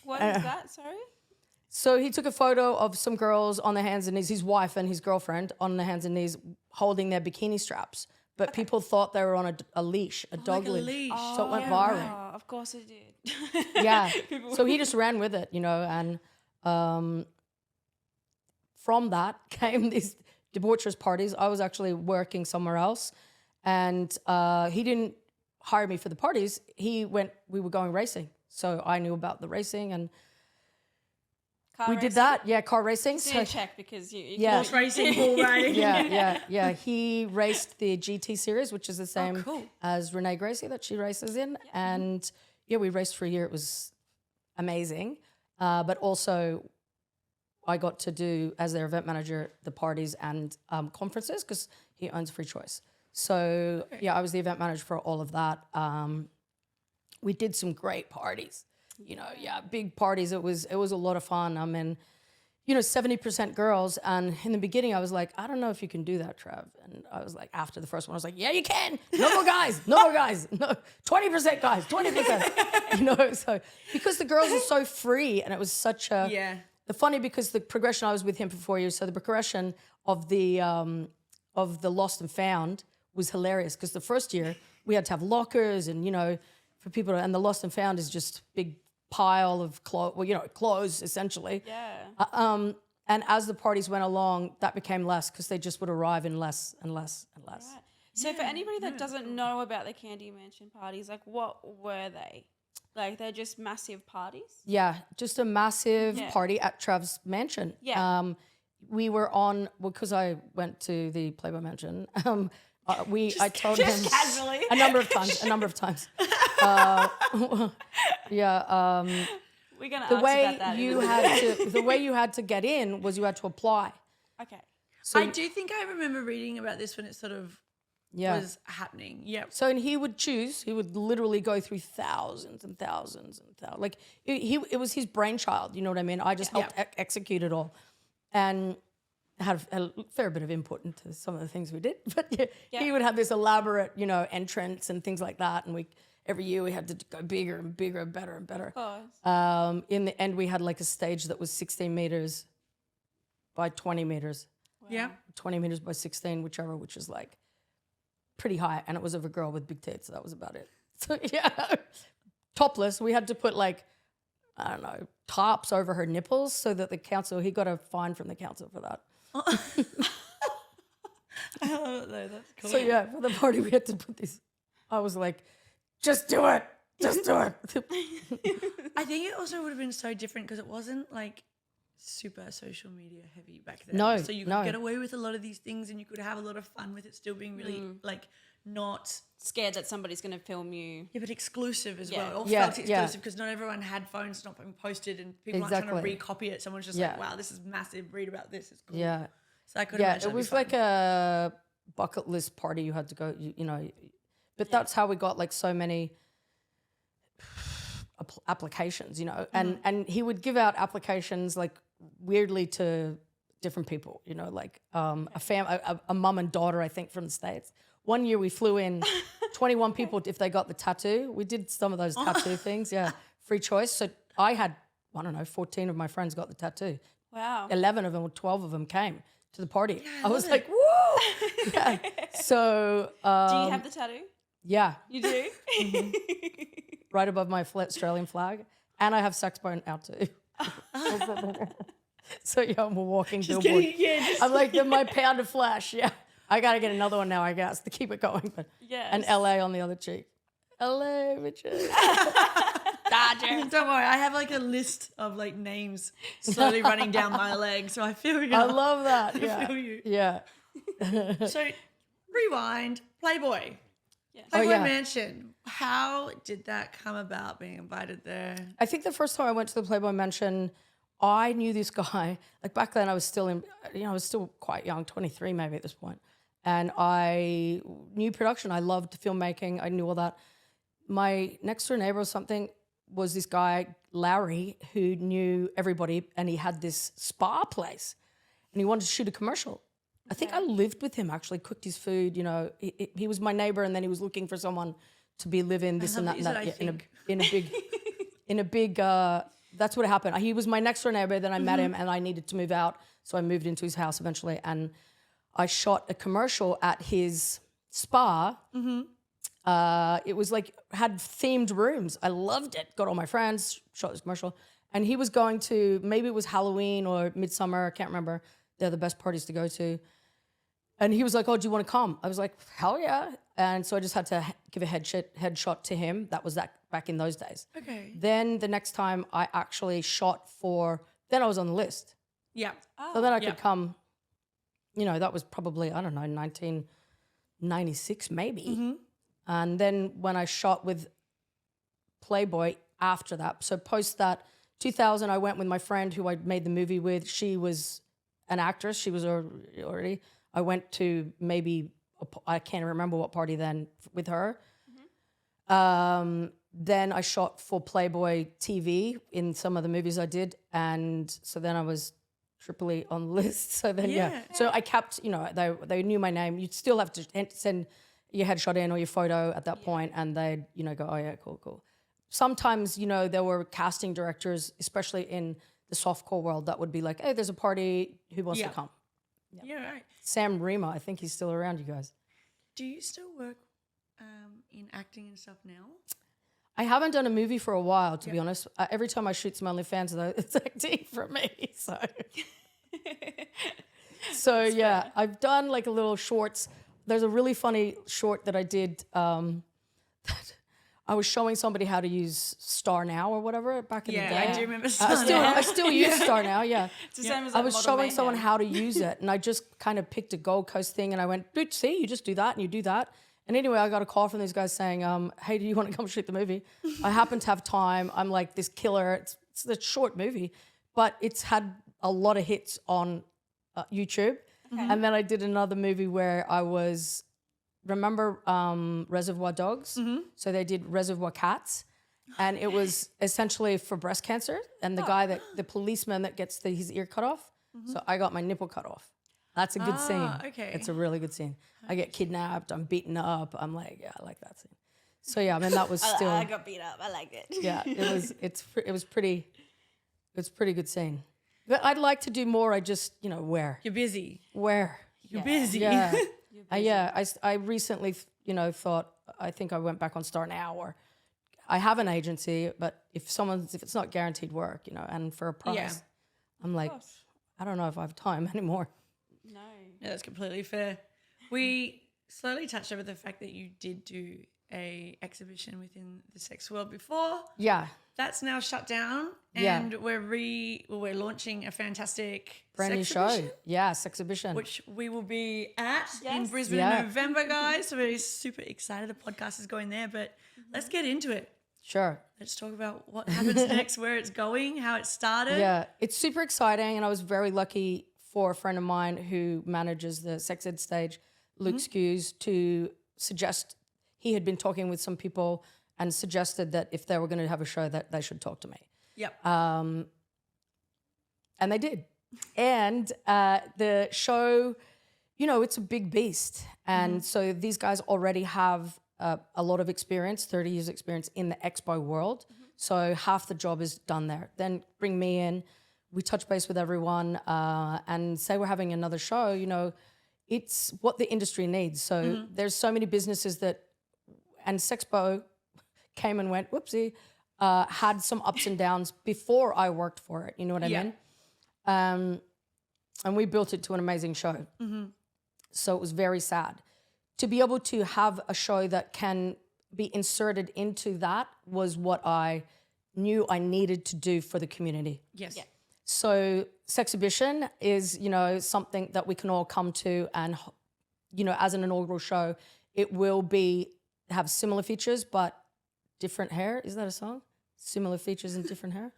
What is that? Sorry? So he took a photo of some girls on their hands and knees, his wife and his girlfriend on their hands and knees holding their bikini straps. But people thought they were on a leash, a dog leash. So it went viral. Oh, of course it did. Yeah. So he just ran with it, and from that came these debaucherous parties. I was actually working somewhere else, and he didn't hire me for the parties. We were going racing. So I knew about the racing, and Car did that. Yeah, car racing. So check because you Horse racing, bull riding. Yeah. He raced the GT series, which is the same cool. as Renee Gracie that she races in. Yeah. And we raced for a year. It was amazing. But also I got to do, as their event manager, the parties and conferences because he owns Free Choice. So I was the event manager for all of that. We did some great parties. Big parties. It was a lot of fun. I mean, 70% girls. And in the beginning, I was like, I don't know if you can do that, Trev. And I was like, after the first one, I was like, yeah, you can. No more guys. No more guys. No, 20% guys. 20%. So because the girls are so free, and it was such a because the progression, I was with him for 4 years. So the progression of the Lost and Found was hilarious because the first year we had to have lockers and for people to, and the lost and found is just big pile of clothes essentially. Yeah. And as the parties went along, that became less because they just would arrive in less and less and less. Right. So for anybody that doesn't know about the Candy Mansion parties, like what were they? Like they're just massive parties? Yeah, just a massive party at Trav's mansion. Yeah. We were on, because I went to the Playboy Mansion. I told him casually. a number of times. Yeah. We're gonna The ask way about that. the way you had to get in was you had to apply. Okay. So I do think I remember reading about this when it sort of was happening. Yep. So and he would literally go through thousands and thousands and thousands. Like it was his brainchild. You know what I mean? I just helped execute it all, and had a fair bit of input into some of the things we did. But he would have this elaborate, entrance and things like that. And every year we had to go bigger and bigger, better and better. Of course. In the end, we had like a stage that was 16 meters by 20 meters. Yeah. 20 meters by 16, whichever, which is like pretty high. And it was of a girl with big tits. So that was about it. So topless. We had to put tarps over her nipples so that he got a fine from the council for that. I love it though. That's cool. So for the party we had to put this. I was like, just do it. Just do it. I think it also would have been so different because it wasn't like super social media heavy back then. No, so you could get away with a lot of these things and you could have a lot of fun with it still being really not Scared that somebody's gonna film you. but exclusive as Yeah. well. Or Yeah, felt exclusive because not everyone had phones not being posted and people aren't trying to recopy it. Someone's just like, wow, this is massive. Read about this. It's cool. Yeah. So I could Yeah, imagine it was like a bucket list party you had to go, but that's how we got like so many applications, and he would give out applications like weirdly to different people, like a mum and daughter, I think, from the States. One year we flew in 21 people if they got the tattoo. We did some of those tattoo things, free choice. So I had, 14 of my friends got the tattoo. Wow. 11 of them or 12 of them came to the party. I was like, woo! Yeah. So Do you have the tattoo? yeah, You do? right above my Australian flag. And I have Saxbone out too. So I'm a walking billboard. I'm like my pound of flesh. Yeah, I got to get another one now, I guess, to keep it going. But and LA on the other cheek. LA, bitches. Don't worry, I have like a list of like names slowly running down my leg, so I feel you. I love that. Yeah. I feel you. Yeah. So rewind, Playboy. Yeah. Playboy yeah. Mansion. How did that come about, being invited there? I think the first time I went to the Playboy Mansion, I knew this guy. Like back then I was still I was still quite young, 23 maybe at this point. And I knew production. I loved filmmaking. I knew all that. My next door neighbor or something was this guy, Larry, who knew everybody, and he had this spa place and he wanted to shoot a commercial. I think I lived with him, actually, cooked his food. He was my neighbor, and then he was looking for someone to be living this and that, and that in a big. That's what happened. He was my next door neighbor. Then I met him, and I needed to move out, so I moved into his house eventually, and I shot a commercial at his spa. It was like had themed rooms. I loved it. Got all my friends, shot this commercial, and he was going to, maybe it was Halloween or Midsummer. I can't remember. They're the best parties to go to. And he was like, oh, do you want to come? I was like, hell yeah. And so I just had to give a headshot to him. That was back in those days. Okay. Then the next time I actually shot then I was on the list. Yeah. So then I could come, that was probably, I don't know, 1996 maybe. And then when I shot with Playboy after that, so post that, 2000, I went with my friend who I made the movie with. She was an actress. She was already. I went to I can't remember what party then with her. Then I shot for Playboy TV in some of the movies I did. And so then I was triply on the list. So then, So I kept, they knew my name. You'd still have to send your headshot in or your photo at that point, and they'd, go, oh yeah, cool. Sometimes, there were casting directors, especially in the softcore world, that would be like, hey, there's a party, who wants to come? Yeah, right. Sam Rima, I think he's still around, you guys. Do you still work in acting and stuff now? I haven't done a movie for a while, to be honest. Every time I shoot some OnlyFans, though, it's acting for me. So yeah, I've done like a little shorts. There's a really funny short that I did. That I was showing somebody how to use Star Now or whatever back in the day. I do remember I still use Star Now. Yeah. It's the same as I like was Model showing Mayhem. someone how to use it, and I just kind of picked a Gold Coast thing, and I went, dude, see, you just do that and you do that. And anyway, I got a call from these guys saying, hey, do you want to come shoot the movie? I happen to have time. I'm like this killer. It's a short movie, but it's had a lot of hits on YouTube. And then I did another movie where I was, remember Reservoir Dogs? So they did Reservoir Cats. And it was essentially for breast cancer. And the policeman that gets his ear cut off. So I got my nipple cut off. That's a good scene. Okay. It's a really good scene. I get kidnapped. I'm beaten up. I'm like, yeah, I like that scene. So yeah, I mean that was still. I got beat up. I liked it. Yeah, it was pretty good scene. But I'd like to do more. I just where You're busy. where You're busy. yeah I recently thought I think I went back on Star Now, or I have an agency, but if it's not guaranteed work, and for a price, I'm like, I don't know if I have time anymore. No. No, that's completely fair. We slowly touched over the fact that you did do a exhibition within the sex world before. Yeah. That's now shut down, Yeah. and we're launching a fantastic Brand new Sxhibition, show. Yeah, Sxhibition. which we will be at in Yes. Brisbane Yeah. in November, guys. So we're super excited. The podcast is going there, but let's get into it. Sure. Let's talk about what happens next, where it's going, how it started. Yeah, it's super exciting, and I was very lucky for a friend of mine who manages the sex ed stage, Luke Skews, to suggest he had been talking with some people and suggested that if they were going to have a show that they should talk to me. Yep. And they did. And the show, it's a big beast. And so these guys already have a lot of experience, 30 years experience in the expo world. So half the job is done there. Then bring me in, we touch base with everyone and say we're having another show, it's what the industry needs. So there's so many businesses and Sexpo came and went, whoopsie, had some ups and downs before I worked for it. You know what I mean? And we built it to an amazing show. So it was very sad. To be able to have a show that can be inserted into that was what I knew I needed to do for the community. Yes. Yeah. So Sxhibition is, something that we can all come to, and, as an inaugural show, it will have similar features but different hair. Is that a song? Similar features and different hair.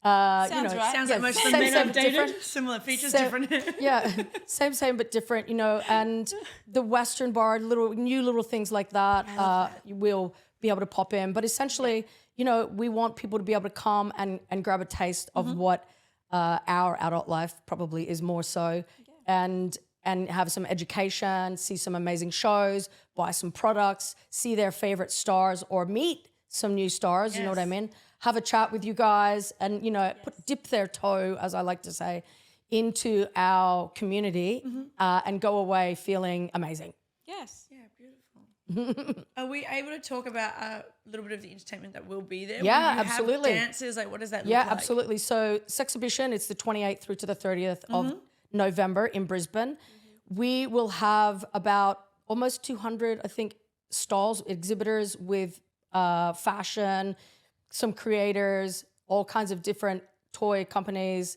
Sounds right. Sounds like most of the same, men same, I've dated. different. Similar features, Same- different. Yeah, same but different, and the Western bar, new little things like that, you will be able to pop in. But essentially, we want people to be able to come and grab a taste of what our adult life probably is more so, and have some education, see some amazing shows, buy some products, see their favorite stars, or meet some new stars, you know what I mean? Have a chat with you guys and, dip their toe, as I like to say, into our community and go away feeling amazing. Yes. Yeah, beautiful. Are we able to talk about a little bit of the entertainment that will be there? Yeah, Will you absolutely. Have dances, what does that look Yeah, like? absolutely. So Sxhibition, it's the 28th through to the 30th of November in Brisbane. We will have about almost 200, I think, stalls, exhibitors with fashion, some creators, all kinds of different toy companies,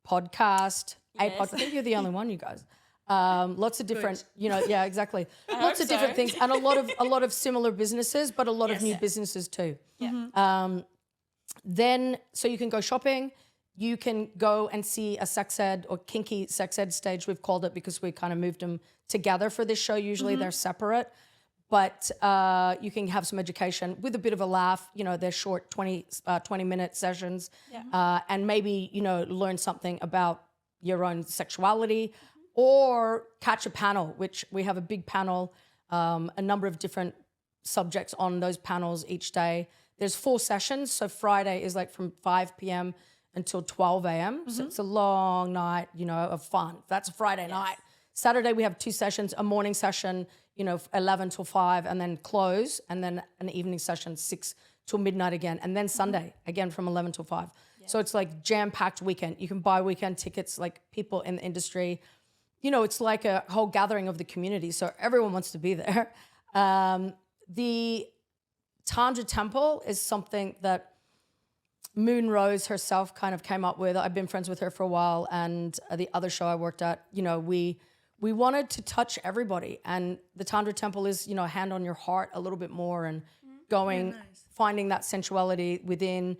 podcast. Yes. I think you're the only one, you guys. Lots of different, yeah, exactly. Lots of hope different so. things, and a lot of similar businesses, but a lot of new businesses too. Yeah. Then, so you can go shopping. You can go and see a sex ed or kinky sex ed stage, we've called it, because we kind of moved them together for this show. Usually they're separate, but you can have some education with a bit of a laugh. They're short 20-minute sessions, and maybe, learn something about your own sexuality, or catch a panel, which we have a big panel, a number of different subjects on those panels each day. There's 4 sessions. So Friday is like from 5 p.m. until 12 a.m. So it's a long night, of fun. That's a Friday night. Saturday, we have 2 sessions, a morning session 11 till 5 and then close, and then an evening session 6 till midnight again, and then Sunday again from 11 till 5. So it's like jam-packed weekend. You can buy weekend tickets, like people in the industry. It's like a whole gathering of the community. So everyone wants to be there. The Tantra Temple is something that Moon Rose herself kind of came up with. I've been friends with her for a while, and the other show I worked at, we wanted to touch everybody, and the Tantra Temple is, a hand on your heart a little bit more, and finding that sensuality within,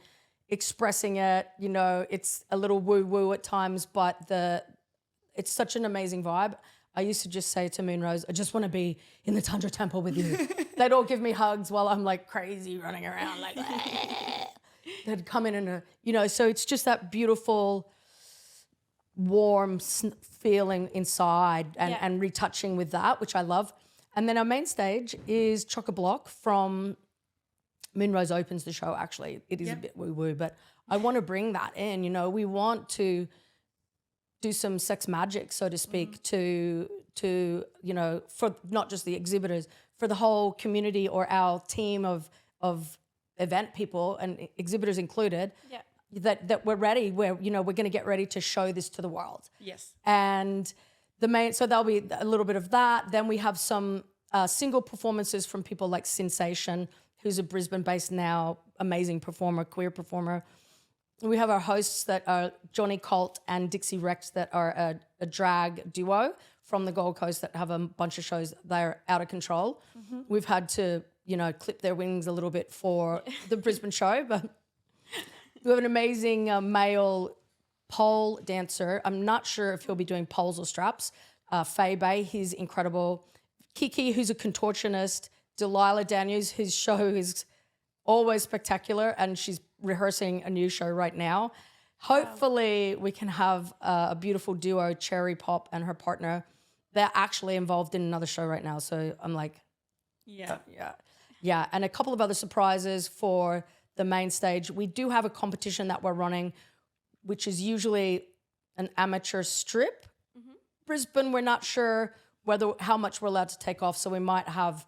expressing it. It's a little woo-woo at times, but it's such an amazing vibe. I used to just say to Moon Rose, I just want to be in the Tantra Temple with you. They'd all give me hugs while I'm like crazy running around like they'd come in and, so it's just that beautiful, warm feeling inside and retouching with that, which I love. And then our main stage is Chock-a-Block from Moon Rose opens the show, actually. It is a bit woo-woo, but I want to bring that in, we want to do some sex magic, so to speak, to for not just the exhibitors, for the whole community or our team of event people and exhibitors included, that we're ready, we're going to get ready to show this to the world. Yes. And so there'll be a little bit of that. Then we have some single performances from people like Sensation, who's a Brisbane-based now amazing performer, queer performer. We have our hosts that are Johnny Colt and Dixie Rex, that are a drag duo from the Gold Coast that have a bunch of shows. They're out of control. Mm-hmm. We've had to, clip their wings a little bit for the Brisbane show, but we have an amazing male pole dancer. I'm not sure if he'll be doing poles or straps. Faye Bay, he's incredible. Kiki, who's a contortionist. Delilah Daniels, whose show is always spectacular, and she's rehearsing a new show right now. Hopefully we can have a beautiful duo, Cherry Pop and her partner. They're actually involved in another show right now. So I'm like, yeah. And a couple of other surprises for the main stage. We do have a competition that we're running, which is usually an amateur strip. Mm-hmm. Brisbane, we're not sure how much we're allowed to take off. So we might have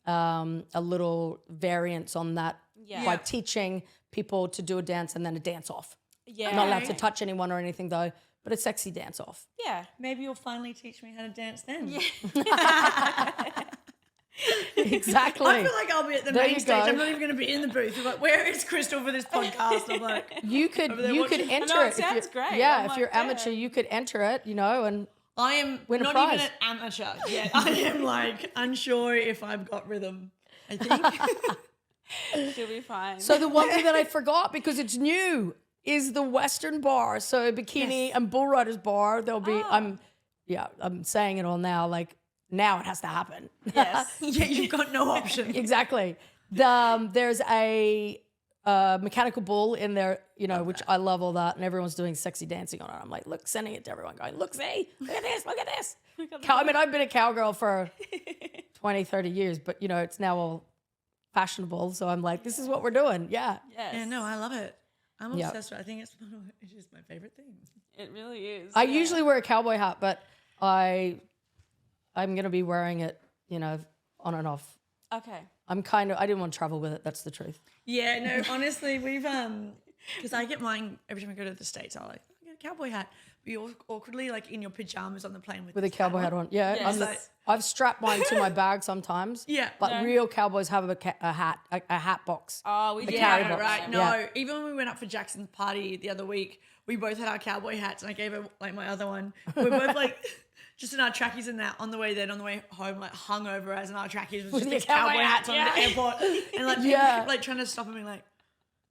a little variance on that by teaching people to do a dance and then a dance off. Yeah. Not allowed to touch anyone or anything though, but a sexy dance off. Yeah. Maybe you'll finally teach me how to dance then. Yeah. Exactly. I feel like I'll be at the main stage. I'm not even going to be in the booth. I'm like, where is Krystal for this podcast? I'm like, you could enter it. Sounds great. Yeah, if you're amateur, you could enter it, and I am win a not prize. even an amateur yet. I am like unsure if I've got rhythm. I think she'll be fine. So the one thing that I forgot, because it's new, is the Western bar. So Bikini and Bull Riders bar. There'll be. I'm saying it all now. Like now it has to happen. Yes. Yeah, you've got no option. Exactly. There's a mechanical bull in there, which I love all that, and everyone's doing sexy dancing on it. I'm like, look, sending it to everyone, going, look, see, look at this, look at this. I've been a cowgirl for 20, 30 years, but it's now all fashionable. So I'm like, this is what we're doing. Yeah. Yes. Yeah, no, I love it. I'm obsessed with it. I think it's just my favorite thing. It really is. I usually wear a cowboy hat, but I'm going to be wearing it, on and off. Okay. I didn't want to travel with it. That's the truth. Yeah, no, honestly, we've, because I get mine every time I go to the States, I get a cowboy hat. But you're awkwardly like in your pajamas on the plane with a cowboy hat on. Yeah. Yes. I've strapped mine to my bag sometimes. Yeah. But real cowboys have a hat box. Oh, we The did. carry box. Right. No, Yeah. even when we went up for Jackson's party the other week, we both had our cowboy hats, and I gave her like my other one. We're both like just in our trackies and that on the way home, like hung over as in our trackies with just these cowboy hats on the airport, and like people kept, like trying to stop and be like,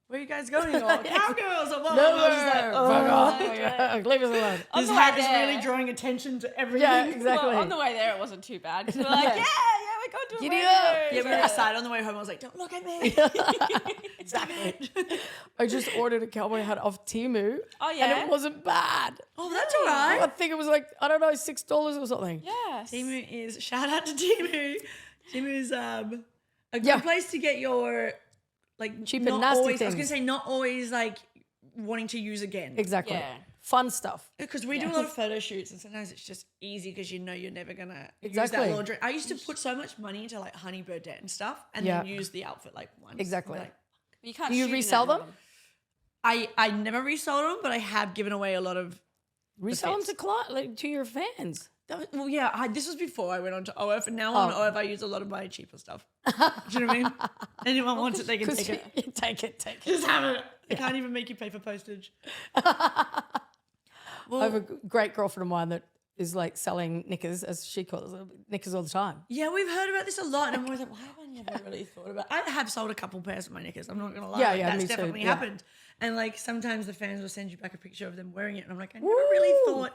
"Where are you guys going? Or cowgirls?" Or blah, blah, blah. I was like, Leave us alone. This hat is really drawing attention to everything. Yeah, exactly. Well, on the way there, it wasn't too bad. We're like, we're going to a Giddy radio. up. Yeah, we were excited on the way home. I was like, "Don't look at me." Stop it. I just ordered a cowboy hat off Temu. Oh, yeah? And it wasn't bad. Oh, that's all right. I think it was like, I don't know, $6 or something. Yes. Temu is, shout out to Temu. Temu is a good place to get your, like, Cheap and not nasty always, I was things. going to say not always like wanting to use again. Exactly. Yeah. Fun stuff. Because we do a lot of photo shoots, and sometimes it's just easy because you know you're never gonna use Exactly. that laundry. I used to put so much money into like Honey Birdette and stuff, and Yeah. then use the outfit like once. Exactly. Like, You can't Do you shoot in resell it them? I never resold them, but I have given away a lot of. Resell them fits. to your fans. Well, yeah, this was before I went on to OF, and now on OF I use a lot of my cheaper stuff. Do you know what I mean? Anyone wants it, they can take it. Take it. Just have it. I can't even make you pay for postage. I have a great girlfriend of mine that is like selling knickers, as she calls it, knickers all the time. Yeah, we've heard about this a lot, and I'm always like, why have I never really thought about it? I have sold a couple pairs of my knickers, I'm not going to lie. Yeah, Like, yeah, that's me too, definitely yeah. happened. And like sometimes the fans will send you back a picture of them wearing it, and I'm like, I never really thought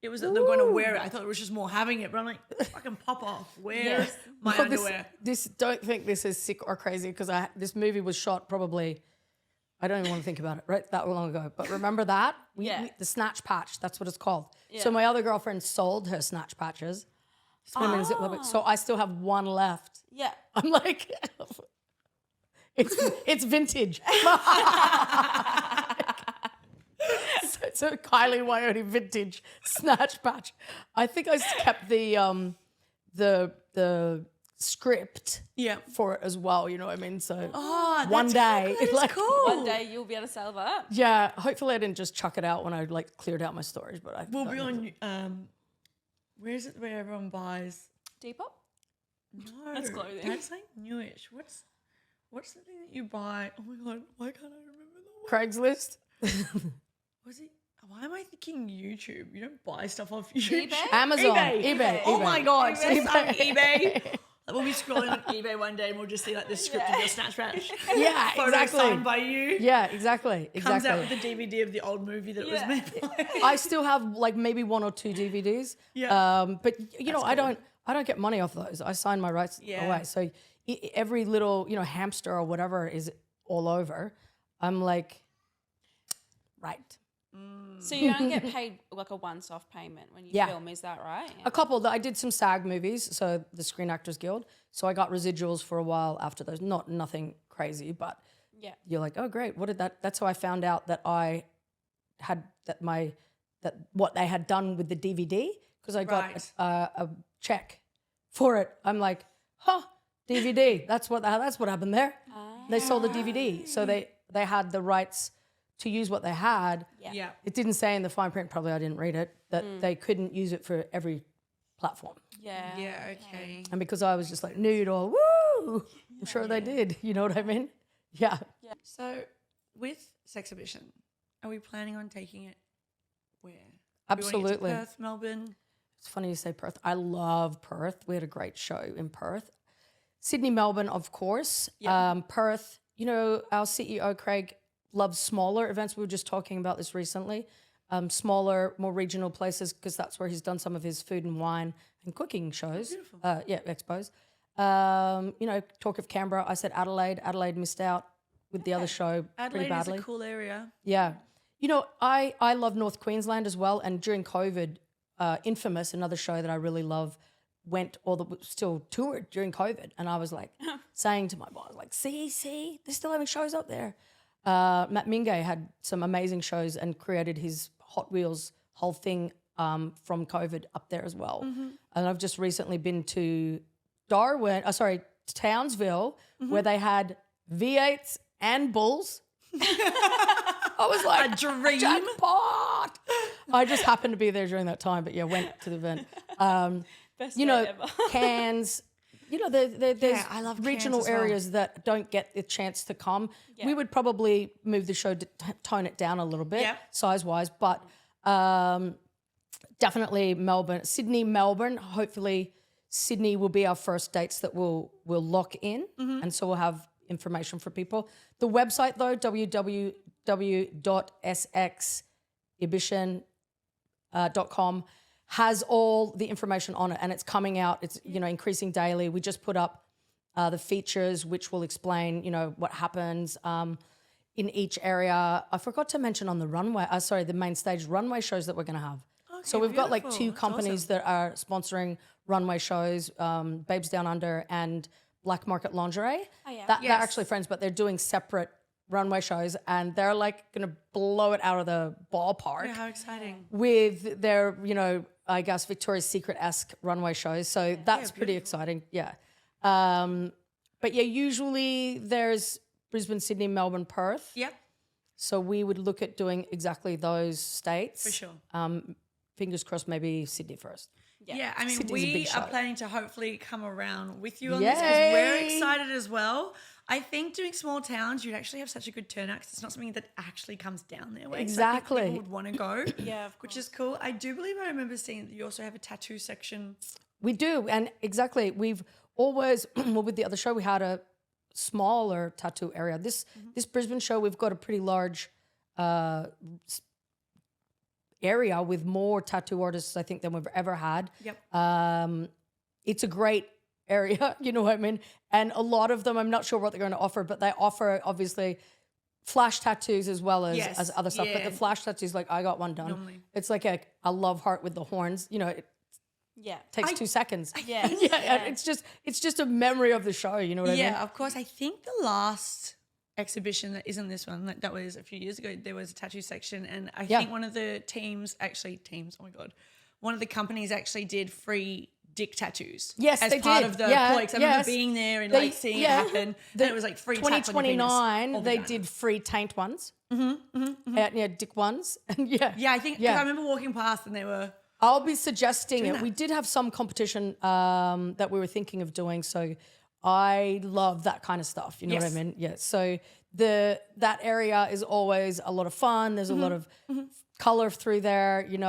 it was that they're going to wear it. I thought it was just more having it, but I'm like, fucking pop off. Wear my Well, underwear. This don't think this is sick or crazy because this movie was shot probably, I don't even want to think about it, right? That long ago. But remember that? The Snatch Patch, that's what it's called. Yeah. So my other girlfriend sold her Snatch Patches. So I still have one left. Yeah. I'm like, it's vintage. so Kylie Wyoming vintage Snatch Patch. I think I kept the script for it as well. You know what I mean? So one day, like, cool. One day you'll be able to sell that. yeah. Hopefully, I didn't just chuck it out when I like cleared out my storage. But We'll be on, where is it where everyone buys? Depop? No. That's clothing. That's like newish. What's the thing that you buy? Oh my God, why can't I remember the word? Craigslist, Was it? Why am I thinking YouTube? You don't buy stuff off YouTube. eBay? Amazon, eBay. eBay. Oh my God, eBay. just on eBay. Like, we'll be scrolling on eBay one day and we'll just see like the script of your Snatch Patch. Yeah, Photo exactly. signed by you. Yeah, exactly. Comes out Exactly. with the DVD of the old movie that it was made by. I still have like maybe one or two DVDs. Yeah. But you know, I don't get money off those. I sign my rights away. So every little, hamster or whatever is all over. I'm like, right. So you don't get paid like a once-off payment when you film, is that right? A couple that I did some SAG movies, so the Screen Actors Guild. So I got residuals for a while after those. Nothing crazy, but you're like, oh great, what did that? That's how I found out that I had what they had done with the DVD because I got a check for it. I'm like, DVD. That's what happened there. They sold the DVD, so they had the rights to use what they had. Yeah. It didn't say in the fine print, probably I didn't read it, that they couldn't use it for every platform. Yeah. Yeah, okay. And because I was just like nude or woo, I'm sure they did. You know what I mean? Yeah. So with Sxhibition, are we planning on taking it where? Absolutely. Perth, Melbourne? It's funny you say Perth. I love Perth. We had a great show in Perth. Sydney, Melbourne, of course. Perth, our CEO, Craig, loves smaller events. We were just talking about this recently. Smaller, more regional places because that's where he's done some of his food and wine and cooking shows. Expos. Talk of Canberra. I said Adelaide. Adelaide missed out with the other show pretty Adelaide badly. is a cool area. Yeah. I love North Queensland as well. And during COVID, Infamous, another show that I really love, still toured during COVID. And I was like saying to my boss, like, see, they're still having shows up there. Matt Mingay had some amazing shows and created his Hot Wheels whole thing from COVID up there as well. And I've just recently been to Townsville, where they had V8s and bulls. I was like, A dream. jackpot. I just happened to be there during that time, but went to the event. Best day ever. Cairns. There's I love Cairns regional as well. areas that don't get the chance to come. We would probably move the show to tone it down a little bit, size-wise, but definitely Melbourne. Sydney, Melbourne. Hopefully Sydney will be our first dates that we'll lock in, and so we'll have information for people. The website, though, www.sxhibition.com, has all the information on it, and it's coming out. It's increasing daily. We just put up the features, which will explain what happens in each area. I forgot to mention on the runway. The main stage runway shows that we're going to have. So we've got like two companies that are sponsoring runway shows, Babes Down Under and Black Market Lingerie. Oh, yeah. They're actually friends, but they're doing separate runway shows, and they're like going to blow it out of the ballpark Oh, how exciting. with their, I guess Victoria's Secret-esque runway shows. So that's pretty exciting. Yeah. But yeah, usually there's Brisbane, Sydney, Melbourne, Perth. Yep, So we would look at doing exactly those states. for sure. Fingers crossed, maybe Sydney first. Yeah, I mean, Sydney's a we big are show. planning to hopefully come around with you on this because we're Yay. excited as well. I think doing small towns, you'd actually have such a good turnout because it's not something that actually comes down their way. So I think Exactly. people would want to go, Yeah, of which is cool. I do believe I remember seeing that you also have a tattoo section. We do, and exactly. We've always, well, with the other show, we had a smaller tattoo area. This Brisbane show, we've got a pretty large area with more tattoo artists, I think, than we've ever had. Yep. It's a great area, you know what I mean? And a lot of them, I'm not sure what they're going to offer, but they offer obviously flash tattoos as well as, Yes, as other stuff. But yeah. the flash tattoos, like I got one done. Normally. It's like a love heart with the horns. You know, it Yeah. takes 2 seconds. Yes. Yeah, and it's just a memory of the show. You know what I mean? Yeah, of course. I think the last exhibition that isn't this one, that was a few years ago, there was a tattoo section, and I think one of the oh my god, one of the companies actually did free dick tattoos. Yes, as they part did. of the Yeah, ploy. 'Cause I remember yes. being there and They- like seeing yeah. it happen. The And it was like free tats on your penis. 2029, or they vagina. did free taint ones. Yeah, dick ones. And Yeah, I think 'cause Yeah. I remember walking past and they were. I'll be suggesting it. that. We did have some competition that we were thinking of doing, so I love that kind of stuff. You know what I Yes. mean? Yeah. So that area is always a lot of fun. There's a lot of color through there, and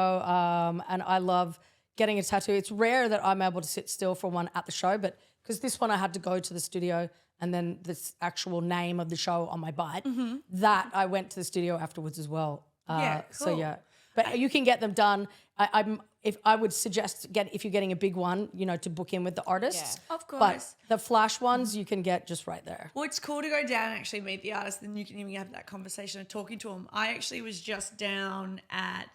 I love getting a tattoo. It's rare that I'm able to sit still for one at the show, but because this one I had to go to the studio and then this actual name of the show on my butt, that I went to the studio afterwards as well. Yeah, So cool. yeah. But you can get them done. I would suggest if you're getting a big one, to book in with the artists. Yeah. Of But course. the flash ones you can get just right there. Well, it's cool to go down and actually meet the artist, and you can even have that conversation of talking to them. I actually was just down at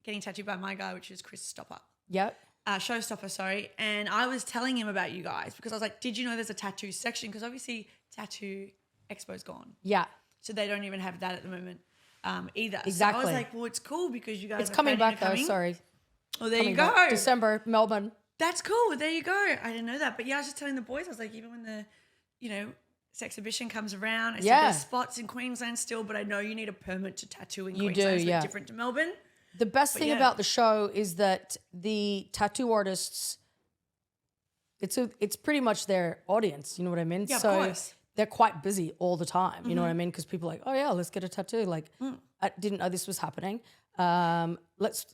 getting tattooed by my guy, which is Krystal. Yep. Showstopper, sorry. And I was telling him about you guys because I was like, did you know there's a tattoo section? Because obviously Tattoo Expo's gone. Yeah. So they don't even have that at the moment either. So I Exactly. was like, well, it's cool because you guys It's are coming planning back on though. coming. Sorry. Oh, there Coming you go. back. December, Melbourne. That's cool. There you go. I didn't know that. But yeah, I was just telling the boys, I was like, even when the, Sxhibition comes around, I said Yeah. there's spots in Queensland still, but I know you need a permit to tattoo in You do, Queensland. It's yeah. different to Melbourne. The best thing yeah. about the show is that the tattoo artists, it's pretty much their audience. You know what I mean? Yeah, of so course. they're quite busy all the time. You know what I mean? Because people are like, oh yeah, let's get a tattoo. Like, I didn't know this was happening. Let's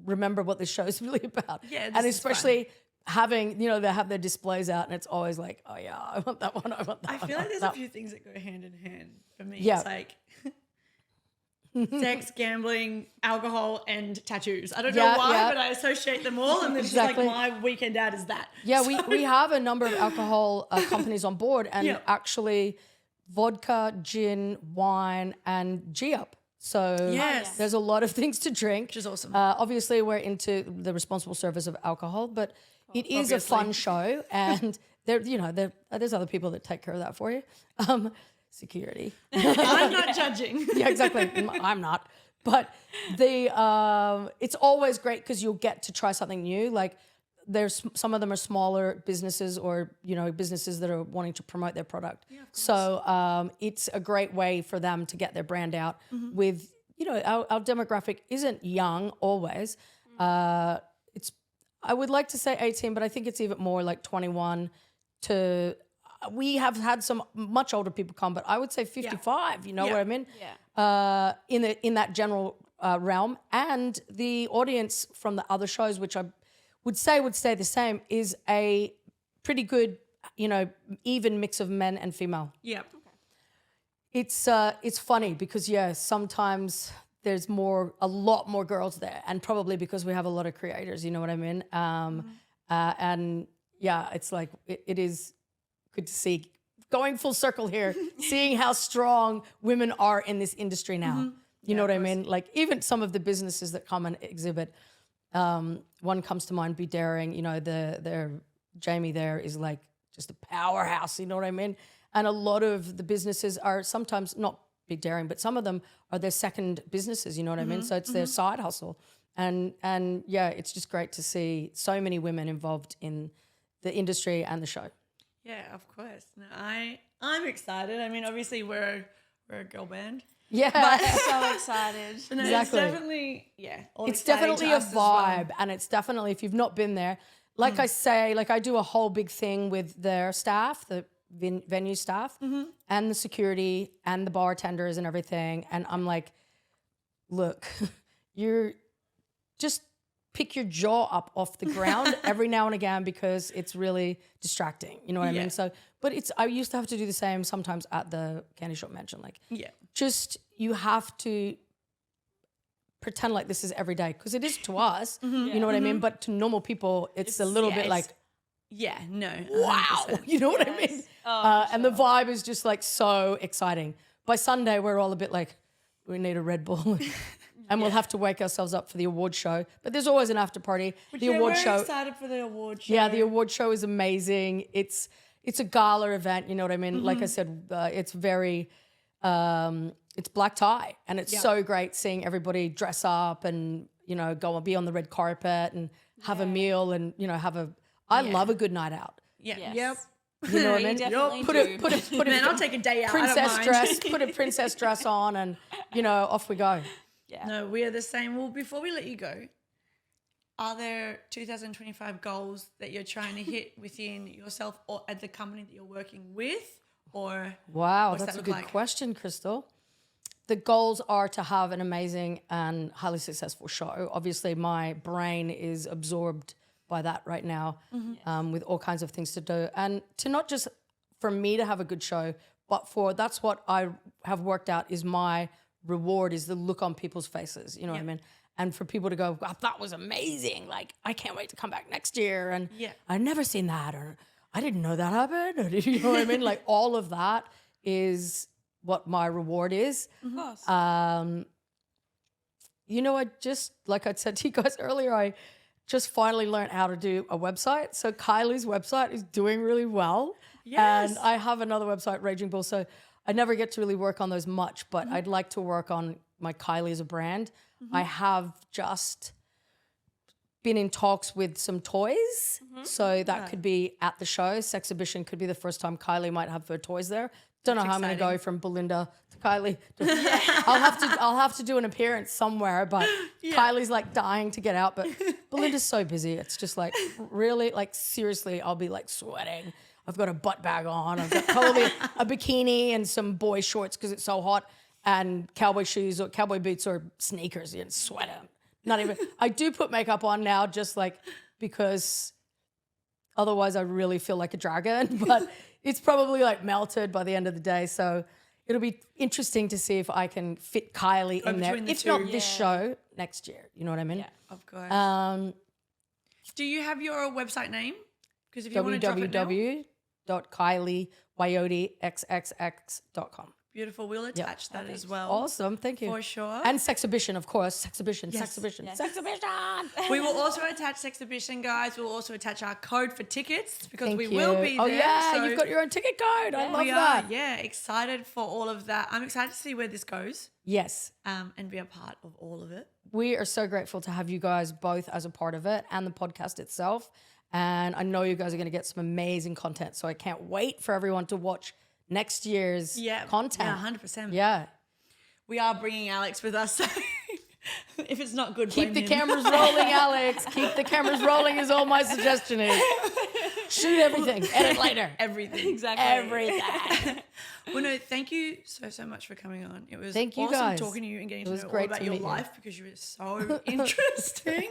remember what this show is really about. Yeah, this and is especially having they have their displays out, and it's always like, oh yeah, I want that one. I want that I one. feel like there's that a few things that go hand in hand for me. Yeah. It's like sex, gambling, alcohol, and tattoos. I don't Yeah, know why, yeah. but I associate them all, and it's Exactly. just like my weekend out is that. Yeah, we have a number of alcohol companies on board, and Yeah. actually vodka, gin, wine, and G-Up. So Yes. there's a lot of things to drink. Which is awesome. Obviously, we're into the responsible service of alcohol, but it is a fun show, and there's other people that take care of that for you. Security. I'm not judging. Yeah, exactly. I'm not. But it's always great because you'll get to try something new. Like there's some of them are smaller businesses or businesses that are wanting to promote their product. Yeah, so it's a great way for them to get their brand out. With our demographic isn't young always. It's I would like to say 18, but I think it's even more like 21 to. We have had some much older people come, but I would say 55. You know what I mean? Yeah. In that general realm, and the audience from the other shows, which I would say would stay the same, is a pretty good, even mix of men and female. Yeah. It's funny because sometimes there's a lot more girls there, and probably because we have a lot of creators. You know what I mean? And yeah, it's like it is good to see going full circle here, seeing how strong women are in this industry now. You know what I mean? Like even some of the businesses that come and exhibit. One comes to mind, Be Daring. Their Jamie there is like just a powerhouse. You know what I mean? And a lot of the businesses are sometimes not big daring, but some of them are their second businesses, you know what I mean? So it's their side hustle. And yeah, it's just great to see so many women involved in the industry and the show. Yeah, of course. No, I'm excited. I mean, obviously we're a girl band. Yeah. So excited. No, Exactly. It's definitely, all It's exciting definitely to a us as well. vibe, and it's definitely, if you've not been there, like I say, like I do a whole big thing with their staff, the venue staff, and the security and the bartenders and everything. And I'm like, look, you're just pick your jaw up off the ground every now and again because it's really distracting. You know what I mean? So, but I used to have to do the same sometimes at the candy shop mansion. Like, just you have to pretend like this is every day because it is to us. You know what I mean? But to normal people, it's a little bit like, Yeah, no. wow, 100%. you know what I mean? And the vibe is just like so exciting. By Sunday, we're all a bit like, we need a Red Bull. And we'll have to wake ourselves up for the award show. But there's always an after party. We're excited for the award show. Yeah, the award show is amazing. It's a gala event, you know what I mean? Like I said, it's very, it's black tie. And it's so great seeing everybody dress up and, you know, go and be on the red carpet and have a meal and, you know, I love a good night out. Yeah. Yes. Yep. You know what I You mean? definitely Put a Man, I'll take a day out. princess I don't mind. dress, put a princess dress on and, you know, off we go. No, we are the same. Well, before we let you go, are there 2025 goals that you're trying to hit within yourself or at the company that you're working with? Or Wow, what's that's that a look good like? question, Krystal. The goals are to have an amazing and highly successful show. Obviously, my brain is absorbed by that right now with all kinds of things to do. And to not just for me to have a good show, but that's what I have worked out is my reward is the look on people's faces. You know what I mean? And for people to go, wow, that was amazing. Like, I can't wait to come back next year. And I've never seen that. Or I didn't know that happened. Or, you know what I mean? Like, all of that is what my reward is. Of course. You know, like I said to you guys earlier, I just finally learned how to do a website. So Kylie's website is doing really well. Yes. And I have another website, Raging Bull. So I never get to really work on those much, but I'd like to work on my Kylie as a brand. I have just been in talks with some toys. So that could be at the show. Sxhibition could be the first time Kylie might have her toys there. Don't know how I'm going to go from Belinda to Kylie. I'll have to do an appearance somewhere, but Kylie's like dying to get out. But Belinda's so busy. It's just like really, like seriously, I'll be like sweating. I've got a butt bag on. I've got probably a bikini and some boy shorts because it's so hot, and cowboy shoes or cowboy boots or sneakers and sweating. Not even. I do put makeup on now, just like because otherwise I really feel like a dragon. But it's probably like melted by the end of the day. So it'll be interesting to see if I can fit Kylie in there. between the If two. not this show, next year. You know what I mean? Yeah. Of course. Do you have your website name? Because if you want to drop it now, www.kyliecoyotexxx.com. beautiful. We'll attach that as well. Awesome, thank you. For sure. And Sxhibition, of course. Sxhibition. Yes. We will also attach Sxhibition, guys. We'll also attach our code for tickets because Thank we you. will be there. Oh yeah, so you've got your own ticket code. I love we that. are, excited for all of that. I'm excited to see where this goes Yes. and be a part of all of it. We are so grateful to have you guys both as a part of it and the podcast itself. And I know you guys are going to get some amazing content. So I can't wait for everyone to watch next year's content. Yeah, 100%. Yeah. We are bringing Alex with us. So if it's not good, Keep the blame him. cameras rolling, Alex. Keep the cameras rolling is all my suggestion is. Shoot everything. Edit later. Everything. Exactly. Everything. Well, no, thank you so much for coming on. It was Thank you, awesome guys. talking to you and getting It to was know all great about to your meet you. life because you were so interesting.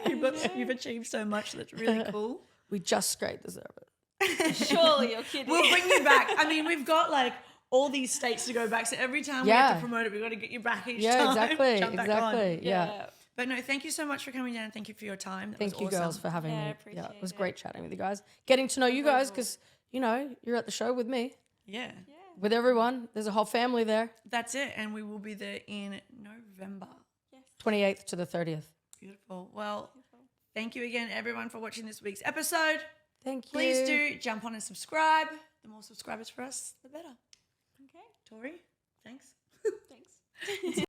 You've achieved so much that's really cool. We just straight deserve it. Surely you're kidding. We'll bring you back. I mean, we've got like all these states to go back. So every time we have to promote it, we've got to get you back each time. Yeah, exactly. Jump back on. Exactly. Yeah. But no, thank you so much for coming down. Thank you for your time. That Thank was you awesome. girls for having Yeah, I me. appreciate Yeah, it was it. great chatting with you guys. Getting to know you guys because, you know, you're at the show with me, Yeah. with everyone. There's a whole family there. That's it. And we will be there in November. 28th to the 30th. Beautiful. Well, thank you again, everyone, for watching this week's episode. Thank you. Please do jump on and subscribe. The more subscribers for us, the better. Tori, thanks. Thanks.